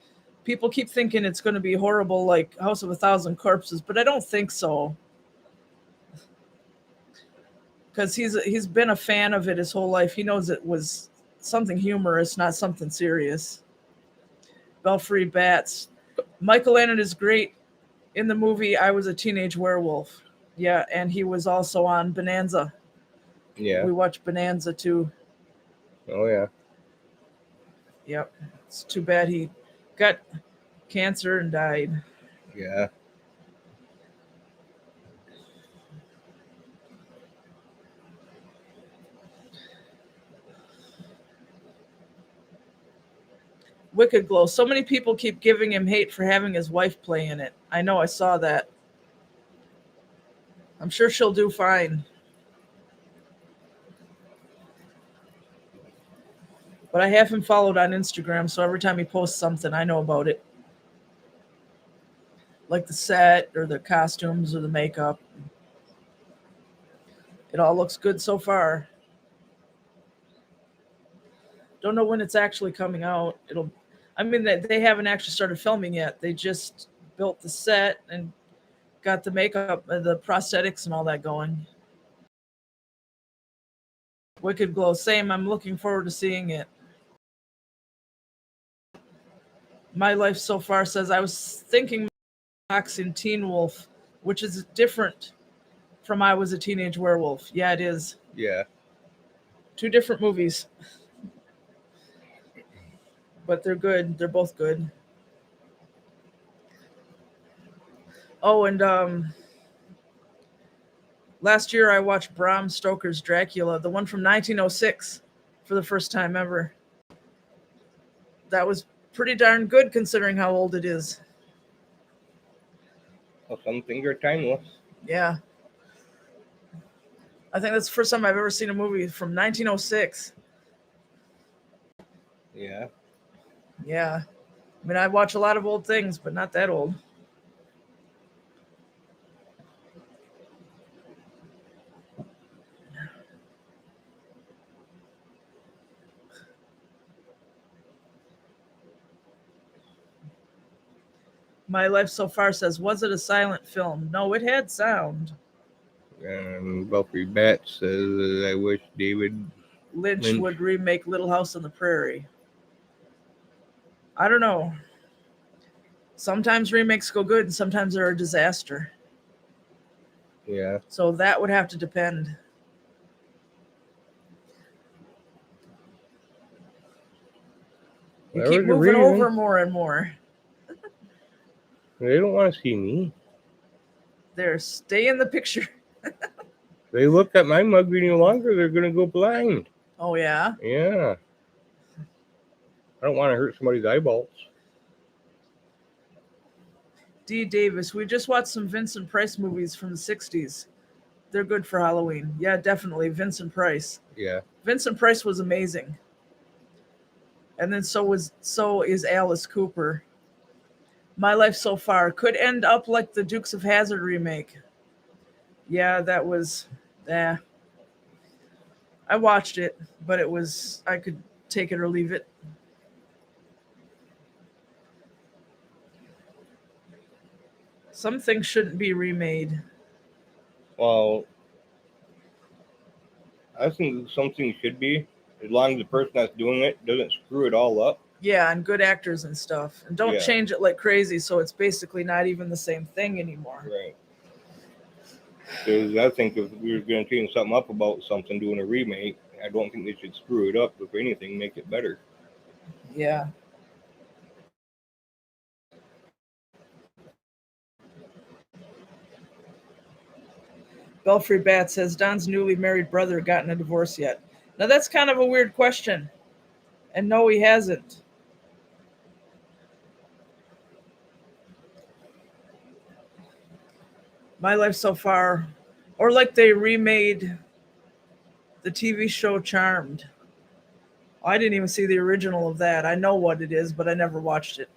S1: People keep thinking it's going to be horrible like House of a Thousand Corpses, but I don't think so. Because he's been a fan of it his whole life. He knows it was something humorous, not something serious. Belfry Bats. Michael Annan is great in the movie I Was a Teenage Werewolf. Yeah, and he was also on Bonanza.
S2: Yeah.
S1: We watched Bonanza too.
S2: Oh yeah.
S1: Yep. It's too bad he got cancer and died.
S2: Yeah.
S1: Wicked Glow. So many people keep giving him hate for having his wife play in it. I know, I saw that. I'm sure she'll do fine. But I have him followed on Instagram, so every time he posts something, I know about it. Like the set or the costumes or the makeup. It all looks good so far. Don't know when it's actually coming out. They haven't actually started filming yet. They just built the set and got the makeup, the prosthetics and all that going. Wicked Glow, same. I'm looking forward to seeing it. My Life So Far says, I was thinking Fox in Teen Wolf, which is different from I Was a Teenage Werewolf. Yeah, it is.
S2: Yeah.
S1: 2 different movies. But they're good. They're both good. Oh, and last year I watched Bram Stoker's Dracula, the one from 1906, for the first time ever. That was pretty darn good considering how old it is.
S2: Well, some things are timeless.
S1: Yeah. I think that's the first time I've ever seen a movie from 1906.
S2: Yeah.
S1: Yeah. I mean, I watch a lot of old things, but not that old. My Life So Far says, was it a silent film? No, it had sound.
S2: Belfry Bat says, I wish David
S1: Lynch would remake Little House on the Prairie. I don't know. Sometimes remakes go good and sometimes they're a disaster.
S2: Yeah.
S1: So that would have to depend. You keep moving over more and more.
S2: They don't want to see me.
S1: There, stay in the picture.
S2: They look at my mug any longer, they're going to go blind.
S1: Oh, yeah?
S2: Yeah. I don't want to hurt somebody's eyeballs.
S1: D. Davis, we just watched some Vincent Price movies from the 60s. They're good for Halloween. Yeah, definitely. Vincent Price.
S2: Yeah.
S1: Vincent Price was amazing. And then so is Alice Cooper. My Life So Far could end up like the Dukes of Hazzard remake. Yeah, that was I watched it, but I could take it or leave it. Some things shouldn't be remade.
S2: Well, I think something should be, as long as the person that's doing it doesn't screw it all up.
S1: Yeah, and good actors and stuff. And don't change it like crazy so it's basically not even the same thing anymore.
S2: Right. Because I think if we were going to change something up about something, doing a remake, I don't think they should screw it up. If anything, make it better.
S1: Yeah. Belfry Bat says, Don's newly married brother gotten a divorce yet? Now that's kind of a weird question. And no, he hasn't. My Life So Far. Or like they remade the TV show Charmed. I didn't even see the original of that. I know what it is, but I never watched it.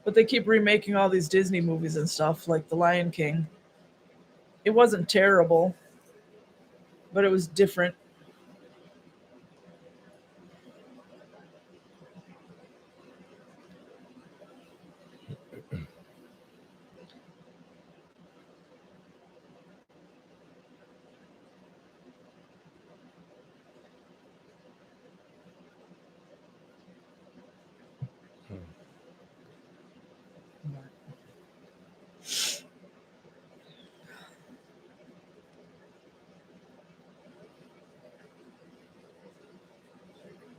S1: But they keep remaking all these Disney movies and stuff, like The Lion King. It wasn't terrible, but it was different.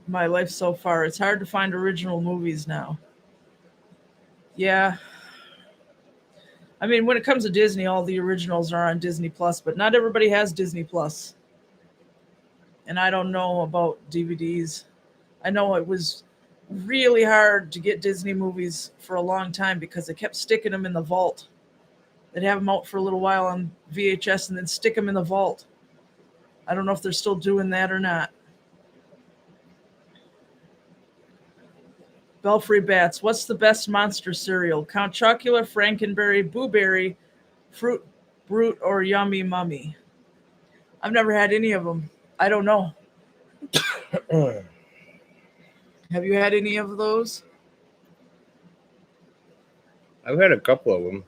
S1: My life so far. It's hard to find original movies now. Yeah. I mean, when it comes to Disney, all the originals are on Disney Plus, but not everybody has Disney Plus. And I don't know about DVDs. I know it was really hard to get Disney movies for a long time because they kept sticking them in the vault. They'd have them out for a little while on VHS and then stick them in the vault. I don't know if they're still doing that or not. Belfry Bats, what's the best monster cereal? Count Chocula, Frankenberry, Boo Berry, Fruit Brute, or Yummy Mummy? I've never had any of them. I don't know. Have you had any of those?
S2: I've had a couple of them.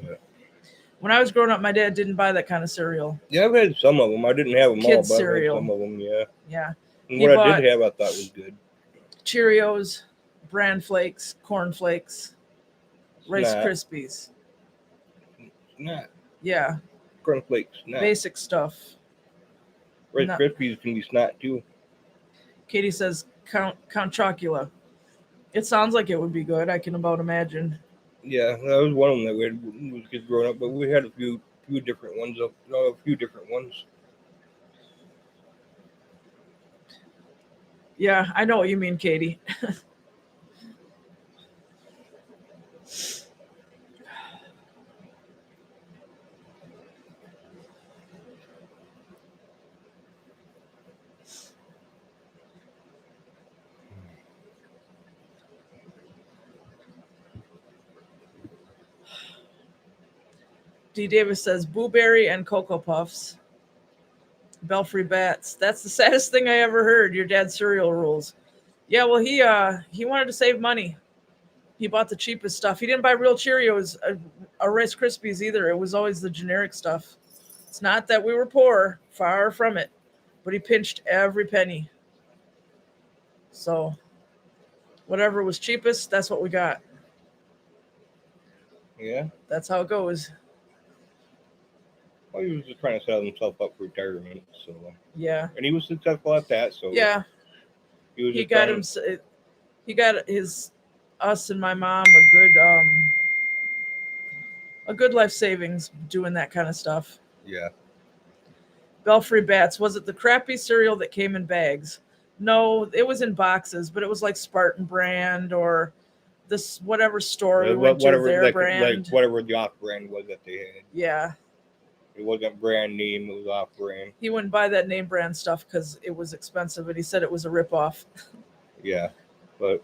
S2: Yeah.
S1: When I was growing up, my dad didn't buy that kind of cereal.
S2: Yeah, I've had some of them. I didn't have them all,
S1: Kids
S2: but
S1: cereal.
S2: I've had some of them, yeah.
S1: Yeah.
S2: And
S1: He
S2: what I
S1: bought
S2: did have, I thought was good.
S1: Cheerios, Bran Flakes, Corn Flakes, Rice
S2: Snot.
S1: Krispies.
S2: Snot.
S1: Yeah.
S2: Corn Flakes, snot.
S1: Basic stuff.
S2: Rice
S1: No.
S2: Krispies can be snot too.
S1: Katie says Count Chocula. It sounds like it would be good. I can about imagine.
S2: Yeah, that was one of them that we had when we was kids growing up, but we had a few different ones. A few different ones.
S1: Yeah, I know what you mean, Katie. D. Davis says Boo Berry and Cocoa Puffs. Belfry Bats. That's the saddest thing I ever heard. Your dad's cereal rules. Yeah, well, he wanted to save money. He bought the cheapest stuff. He didn't buy real Cheerios or Rice Krispies either. It was always the generic stuff. It's not that we were poor, far from it, but he pinched every penny. So whatever was cheapest, that's what we got.
S2: Yeah.
S1: That's how it goes.
S2: Well, he was just trying to set himself up for retirement, so.
S1: Yeah.
S2: And he was successful at that, so.
S1: Yeah.
S2: He got
S1: us and my mom a good life savings doing that kind of stuff.
S2: Yeah.
S1: Belfry Bats, was it the crappy cereal that came in bags? No, it was in boxes, but it was like Spartan brand or this whatever store we went to, their brand.
S2: Like whatever the off brand was that they had.
S1: Yeah.
S2: It wasn't brand name, it was off brand.
S1: He wouldn't buy that name brand stuff because it was expensive, and he said it was a ripoff.
S2: Yeah. But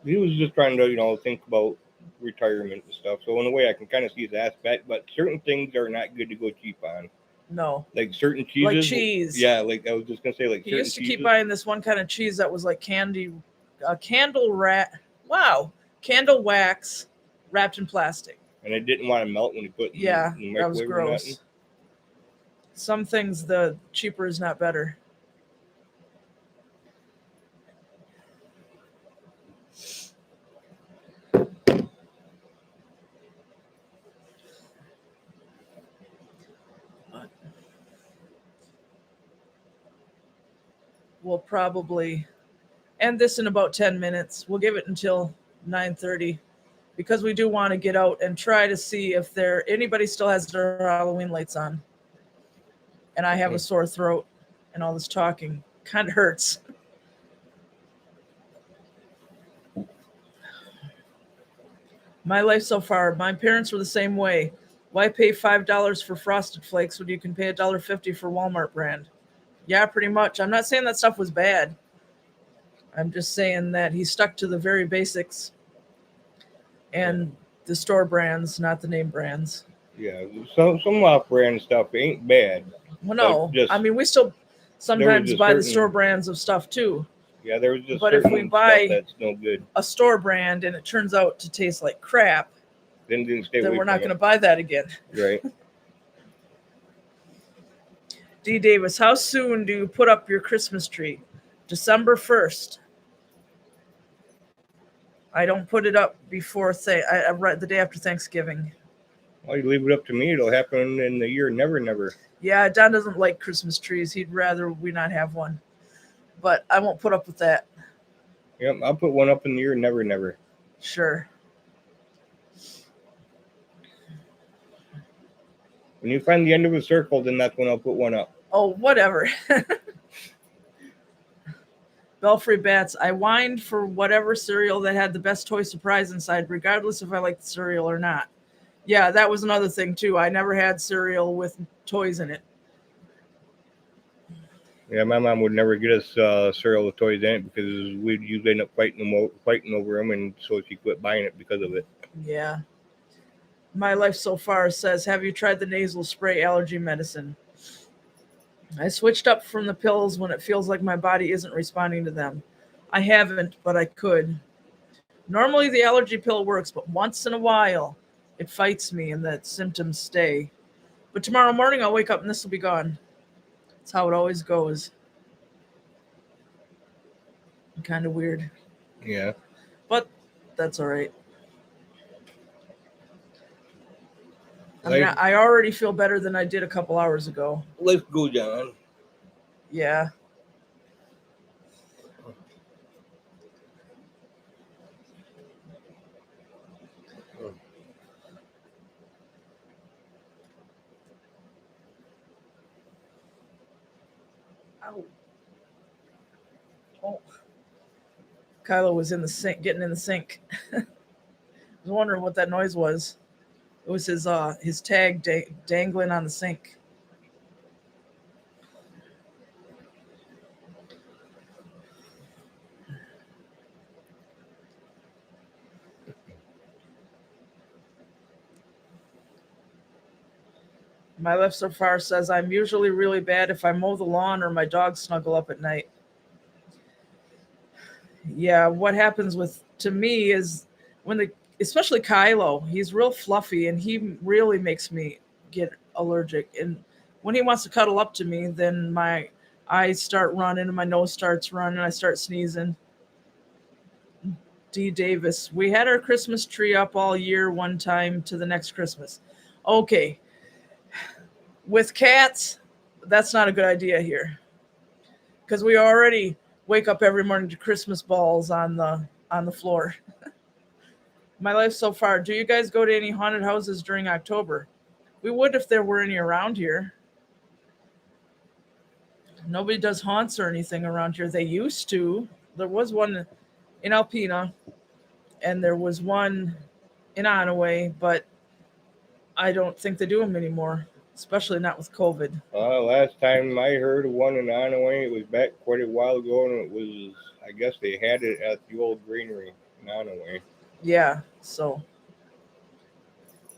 S2: he was just trying to, think about retirement and stuff. So in a way I can kind of see his aspect, but certain things are not good to go cheap on.
S1: No.
S2: Like certain cheeses.
S1: Like cheese.
S2: Yeah, like I was just gonna say, like
S1: he
S2: certain
S1: used to
S2: cheeses.
S1: keep buying this one kind of cheese that was like candle wax wrapped in plastic.
S2: And it didn't want to melt when you put it in the microwave.
S1: That was gross. Some things the cheaper is not better. We'll probably end this in about 10 minutes. We'll give it until 9:30 because we do want to get out and try to see if anybody still has their Halloween lights on. And I have a sore throat and all this talking kind of hurts. My life so far, my parents were the same way. Why pay $5 for Frosted Flakes when you can pay $1.50 for Walmart brand? Yeah, pretty much. I'm not saying that stuff was bad. I'm just saying that he stuck to the very basics and the store brands, not the name brands.
S2: Yeah, some off-brand stuff ain't bad.
S1: Well, no. I mean, we still sometimes buy the store brands of stuff too.
S2: Yeah, there was just
S1: but if we buy
S2: that's no good.
S1: A store brand and it turns out to taste like crap,
S2: then
S1: we're not going to buy that again.
S2: Right.
S1: D. Davis, how soon do you put up your Christmas tree? December 1st. I don't put it up before I read the day after Thanksgiving.
S2: Well, you leave it up to me. It'll happen in the year never, never.
S1: Yeah, Don doesn't like Christmas trees. He'd rather we not have one. But I won't put up with that.
S2: Yep, I'll put one up in the year never, never.
S1: Sure.
S2: When you find the end of a circle, then that's when I'll put one up.
S1: Oh, whatever. Belfry Bats, I whined for whatever cereal that had the best toy surprise inside, regardless if I liked the cereal or not. Yeah, that was another thing, too. I never had cereal with toys in it.
S2: Yeah, my mom would never get us cereal with toys in it because we'd usually end up fighting over them, and so she quit buying it because of it.
S1: Yeah. My Life So Far says, have you tried the nasal spray allergy medicine? I switched up from the pills when it feels like my body isn't responding to them. I haven't, but I could. Normally the allergy pill works, but once in a while it fights me and the symptoms stay. But tomorrow morning I'll wake up and this will be gone. That's how it always goes. Kind of weird.
S2: Yeah.
S1: But that's all right. I mean, I already feel better than I did a couple hours ago.
S2: Life goes on.
S1: Yeah. Ow. Oh. Kylo was in the sink, getting in the sink. I was wondering what that noise was. It was his tag dangling on the sink. My Life So Far says, I'm usually really bad if I mow the lawn or my dogs snuggle up at night. Yeah, what happens to me is especially Kylo, he's real fluffy and he really makes me get allergic. And when he wants to cuddle up to me, then my eyes start running and my nose starts running and I start sneezing. D. Davis, we had our Christmas tree up all year one time to the next Christmas. Okay. With cats, that's not a good idea here. Because we already wake up every morning to Christmas balls on the floor. My Life So Far, do you guys go to any haunted houses during October? We would if there were any around here. Nobody does haunts or anything around here. They used to. There was one in Alpena, and there was one in Onaway, but I don't think they do them anymore, especially not with COVID.
S2: Last time I heard of one in Onaway, it was back quite a while ago, and it was, I guess they had it at the old greenery in Onaway.
S1: Yeah, so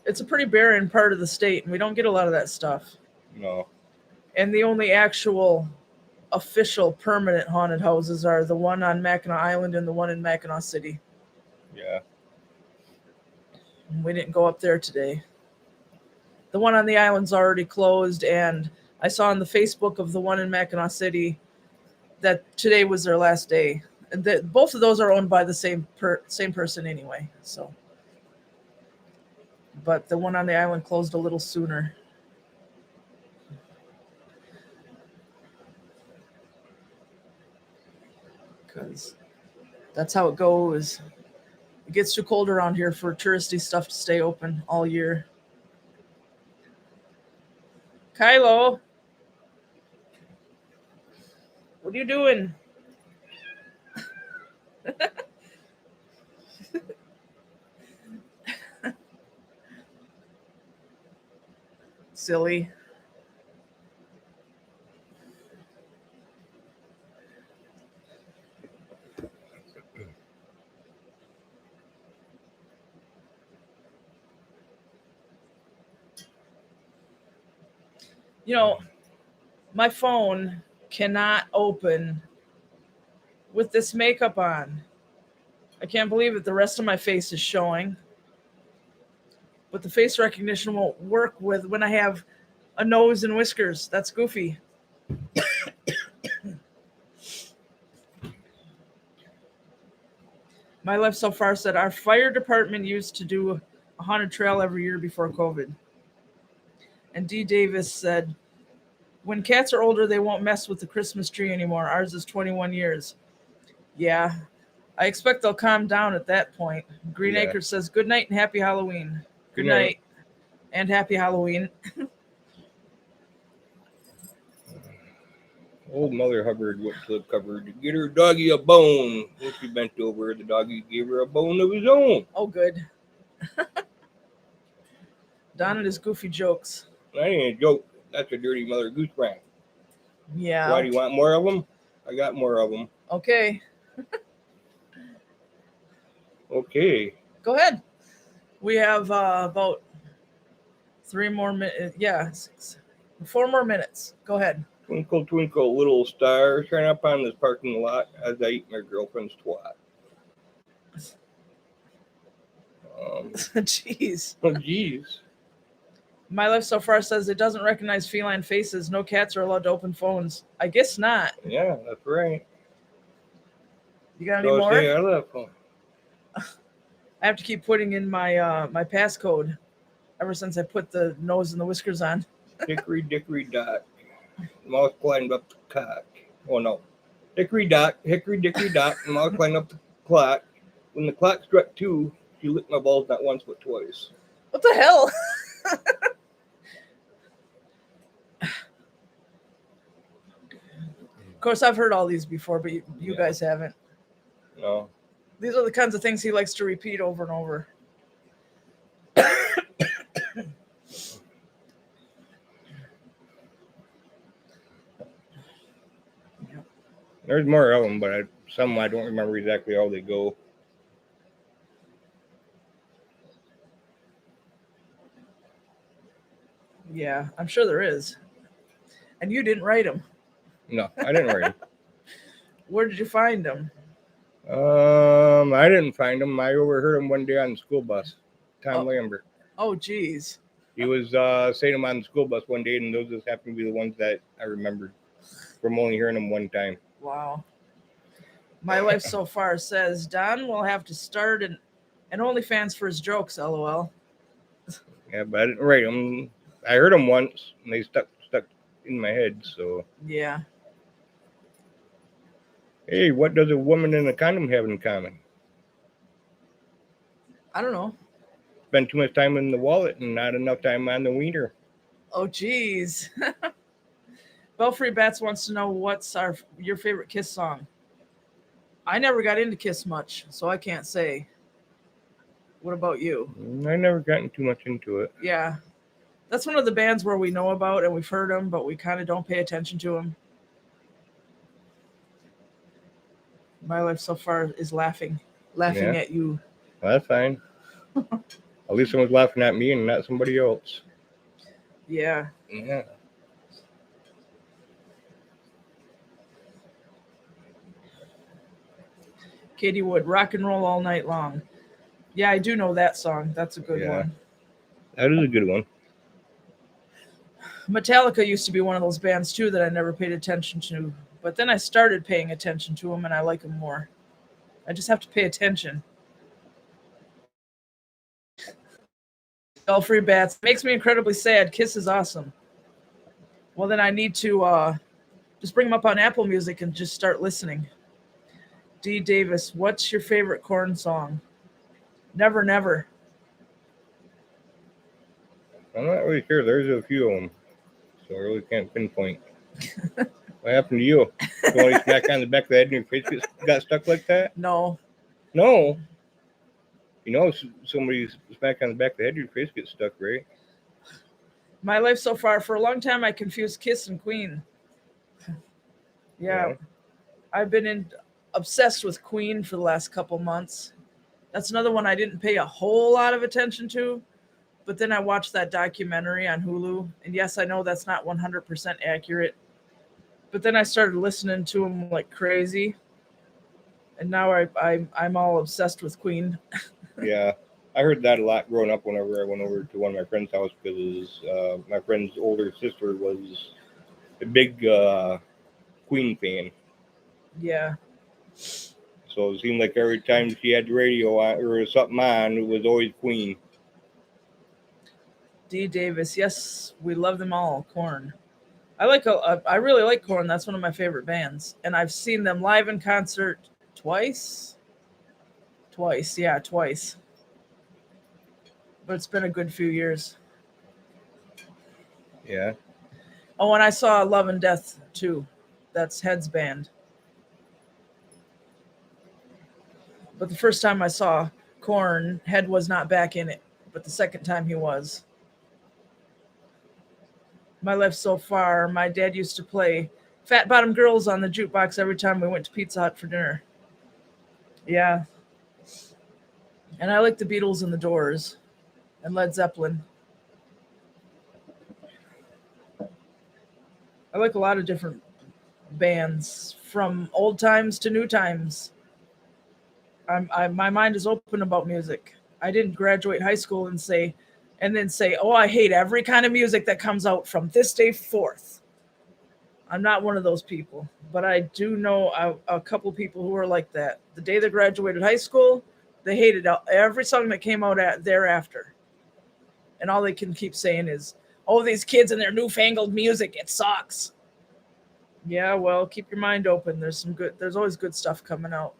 S1: it's a pretty barren part of the state, and we don't get a lot of that stuff.
S2: No.
S1: And the only actual official permanent haunted houses are the one on Mackinac Island and the one in Mackinac City.
S2: Yeah.
S1: We didn't go up there today. The one on the island's already closed, and I saw on the Facebook of the one in Mackinac City that today was their last day. Both of those are owned by the same person anyway. So, but the one on the island closed a little sooner. Because that's how it goes. It gets too cold around here for touristy stuff to stay open all year. Kylo, what are you doing? Silly. You know, my phone cannot open with this makeup on. I can't believe it. The rest of my face is showing. But the face recognition won't work with when I have a nose and whiskers. That's goofy. My Life So Far said our fire department used to do a haunted trail every year before COVID. And D. Davis said, when cats are older, they won't mess with the Christmas tree anymore. Ours is 21 years. Yeah, I expect they'll calm down at that point. Green
S2: Yeah.
S1: Acre says, good night and happy Halloween. Good
S2: Good night.
S1: night and happy Halloween.
S2: Old Mother Hubbard went to the cupboard to get her doggy a bone. When she bent over, the doggy gave her a bone of his own.
S1: Oh, good. Don and his goofy jokes.
S2: That ain't a joke. That's a dirty Mother Goose prank.
S1: Yeah.
S2: Why do you want more of them? I got more of them.
S1: Okay.
S2: Okay.
S1: Go ahead. We have about 3 more minutes. Yeah, 4 more minutes. Go ahead.
S2: Twinkle, twinkle, little star, shine up on this parking lot as I eat my girlfriend's twat.
S1: Jeez.
S2: Oh, geez.
S1: My Life So Far says it doesn't recognize feline faces. No cats are allowed to open phones. I guess not.
S2: Yeah, that's right.
S1: You got any
S2: So
S1: more?
S2: say I love them.
S1: I have to keep putting in my my passcode ever since I put the nose and the whiskers on.
S2: Hickory dickory dock. Mouse climbed up the cock. Oh no. Hickory dickory dock, and mouse climbed up the clock. When the clock struck 2, she licked my balls not once but twice.
S1: What the hell? Of course, I've heard all these before, but you guys haven't.
S2: No.
S1: These are the kinds of things he likes to repeat over and over.
S2: There's more of them, but some I don't remember exactly how they go.
S1: Yeah, I'm sure there is. And you didn't write them.
S2: No, I didn't write them.
S1: Where did you find them?
S2: I didn't find them. I overheard them one day on the school bus. Tom Lambert.
S1: Oh, geez.
S2: He was saying them on the school bus one day, and those just happened to be the ones that I remembered from only hearing them one time.
S1: Wow. My Life So Far says Don will have to start an OnlyFans for his jokes, LOL.
S2: Yeah, but I didn't write them. I heard them once, and they stuck in my head, so.
S1: Yeah.
S2: Hey, what does a woman and a condom have in common?
S1: I don't know.
S2: Spend too much time in the wallet and not enough time on the wiener.
S1: Oh, geez. Belfry Bats wants to know what's your favorite Kiss song. I never got into Kiss much, so I can't say. What about you?
S2: I never gotten too much into it.
S1: Yeah. That's one of the bands where we know about and we've heard them, but we kind of don't pay attention to them. My Life So Far is laughing at you.
S2: Well, that's fine. At least someone's laughing at me and not somebody else.
S1: Yeah.
S2: Yeah.
S1: Katie Wood, Rock and Roll All Night Long. Yeah, I do know that song. That's a good one.
S2: That is a good one.
S1: Metallica used to be one of those bands too that I never paid attention to, but then I started paying attention to them and I like them more. I just have to pay attention. Belfry Bats makes me incredibly sad. Kiss is awesome. Well, then I need to just bring them up on Apple Music and just start listening. D. Davis, what's your favorite Korn song? Never, Never.
S2: I'm not really sure. There's a few of them, so I really can't pinpoint. What happened to you? You only smack on the back of the head and your face got stuck like that?
S1: No.
S2: No. You know, somebody smack on the back of the head, your face gets stuck, right?
S1: My Life So Far, for a long time, I confused Kiss and Queen. Yeah. I've been obsessed with Queen for the last couple months. That's another one I didn't pay a whole lot of attention to, but then I watched that documentary on Hulu, and yes, I know that's not 100% accurate, but then I started listening to them like crazy, and now I'm all obsessed with Queen.
S2: Yeah, I heard that a lot growing up whenever I went over to one of my friend's house because my friend's older sister was a big Queen fan.
S1: Yeah.
S2: So So it seemed like every time she had the radio on or something on, it was always Queen.
S1: D. Davis, yes, we love them all. Korn. I really like Korn. That's one of my favorite bands, and I've seen them live in concert twice. Twice. But it's been a good few years.
S2: Yeah.
S1: Oh, and I saw Love and Death too. That's Head's band. But the first time I saw Korn, Head was not back in it. But the second time he was. My Life So Far, my dad used to play Fat Bottom Girls on the jukebox every time we went to Pizza Hut for dinner. Yeah. And I like the Beatles and the Doors and Led Zeppelin. I like a lot of different bands from old times to new times. My mind is open about music. I didn't graduate high school and say, oh, I hate every kind of music that comes out from this day forth. I'm not one of those people, but I do know a couple people who are like that. The day they graduated high school, they hated every song that came out thereafter. And all they can keep saying is, oh, these kids and their newfangled music, it sucks. Yeah, well, keep your mind open. There's always good stuff coming out.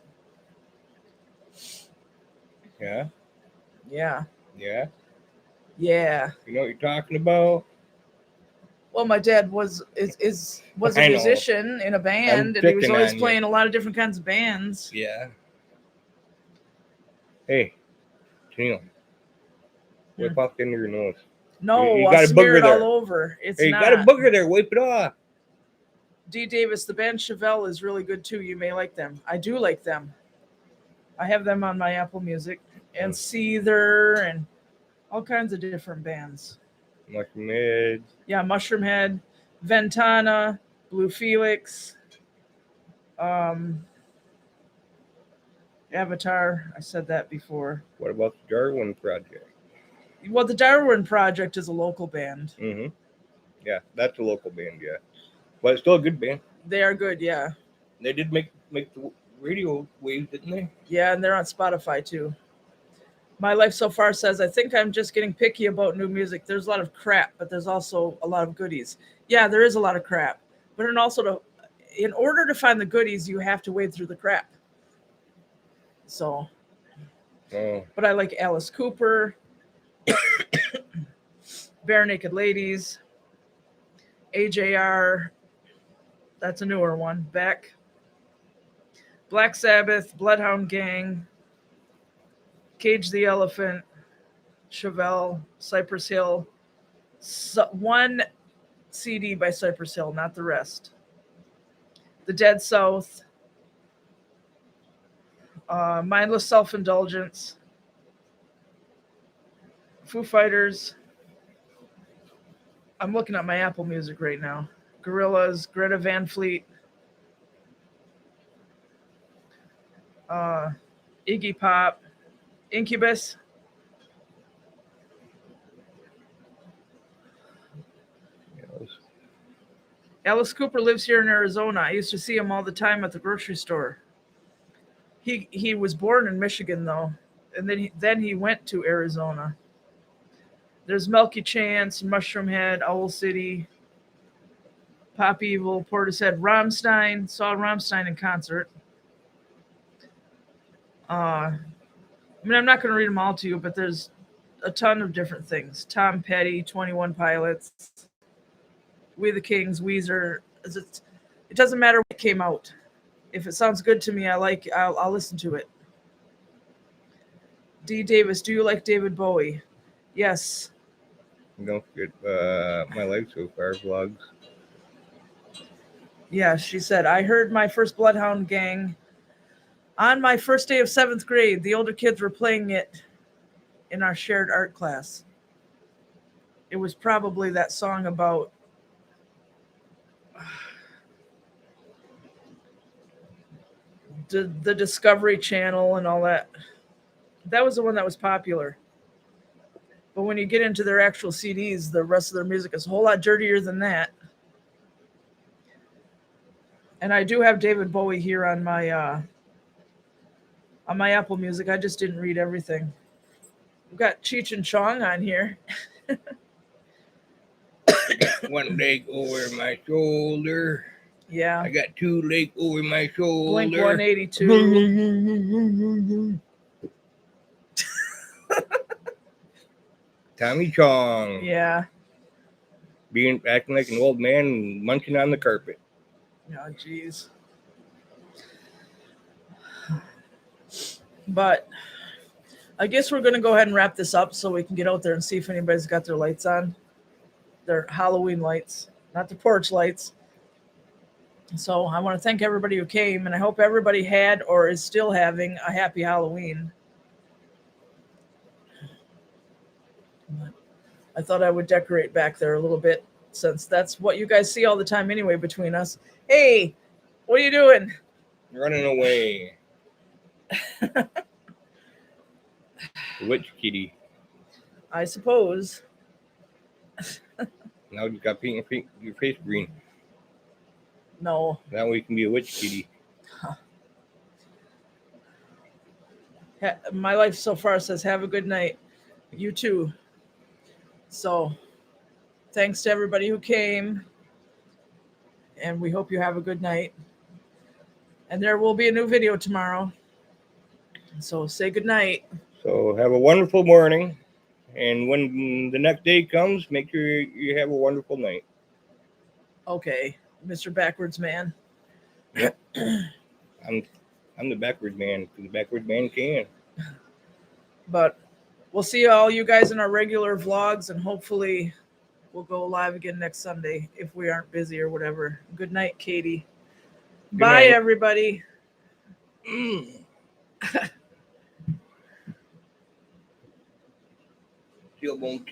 S2: Yeah.
S1: Yeah.
S2: Yeah.
S1: Yeah.
S2: You know what you're talking about?
S1: Well, my dad was a musician in a band, and he was always playing a lot of different kinds of bands.
S2: Yeah. Hey, Tennille, wipe off the end of your nose.
S1: No,
S2: you
S1: I'll
S2: got a
S1: smear
S2: booger
S1: it
S2: there.
S1: all over. It's
S2: hey,
S1: not.
S2: You got a booger there. Wipe it off.
S1: D. Davis, the band Chevelle is really good too. You may like them. I do like them. I have them on my Apple Music. And Seether and all kinds of different bands.
S2: Mushroom Head.
S1: Yeah, Mushroom Head, Ventana, Blue Felix, Avatar. I said that before.
S2: What about the Darwin Project?
S1: Well, the Darwin Project is a local band.
S2: Mm-hmm. Yeah, that's a local band, yeah. But it's still a good band.
S1: They are good, yeah.
S2: They did make the radio waves, didn't they?
S1: Yeah, and they're on Spotify too. My Life So Far says, I think I'm just getting picky about new music. There's a lot of crap, but there's also a lot of goodies. Yeah, there is a lot of crap. But in order to find the goodies, you have to wade through the crap. So, But I like Alice Cooper, Bare Naked Ladies, AJR, that's a newer one, Beck, Black Sabbath, Bloodhound Gang, Cage the Elephant, Chevelle, Cypress Hill. One CD by Cypress Hill, not the rest. The Dead South, Mindless Self-Indulgence, Foo Fighters. I'm looking at my Apple Music right now. Gorillaz, Greta Van Fleet, Iggy Pop, Incubus. Alice Cooper lives here in Arizona. I used to see him all the time at the grocery store. He was born in Michigan though, and then he went to Arizona. There's Melky Chance, Mushroom Head, Owl City, Pop Evil, Portishead, Rammstein. Saw Rammstein in concert. I'm not going to read them all to you, but there's a ton of different things. Tom Petty, 21 Pilots, We the Kings, Weezer. It doesn't matter what came out. If it sounds good to me, I'll listen to it. D. Davis, do you like David Bowie? Yes.
S2: Don't forget My Life So Far vlogs.
S1: Yeah, she said, I heard my first Bloodhound Gang on my first day of 7th grade. The older kids were playing it in our shared art class. It was probably that song about the Discovery Channel and all that. That was the one that was popular. But when you get into their actual CDs, the rest of their music is a whole lot dirtier than that. And I do have David Bowie here on my on my Apple Music. I just didn't read everything. We've got Cheech and Chong on here.
S2: I got one leg over my shoulder.
S1: Yeah.
S2: I got two legs over my shoulder.
S1: Blink 182.
S2: Tommy Chong.
S1: Yeah.
S2: Acting like an old man and munching on the carpet.
S1: Oh, jeez. But I guess we're going to go ahead and wrap this up so we can get out there and see if anybody's got their lights on. Their Halloween lights, not the porch lights. So I want to thank everybody who came, and I hope everybody had or is still having a happy Halloween. I thought I would decorate back there a little bit, since that's what you guys see all the time anyway between us. Hey, what are you doing?
S2: Running away. Witch kitty.
S1: I suppose.
S2: Now you got paint your face green.
S1: No.
S2: That way you can be a witch kitty.
S1: My life so far says have a good night. You too. So thanks to everybody who came, and we hope you have a good night. And there will be a new video tomorrow. So say good night.
S2: So have a wonderful morning. And when the next day comes, make sure you have a wonderful night.
S1: Okay, Mr. Backwards Man.
S2: Yep. I'm the backwards man, because the backwards man can.
S1: But we'll see all you guys in our regular vlogs, and hopefully we'll go live again next Sunday if we aren't busy or whatever. Good night, Katie.
S2: Good
S1: Bye,
S2: night.
S1: everybody.
S2: Still won't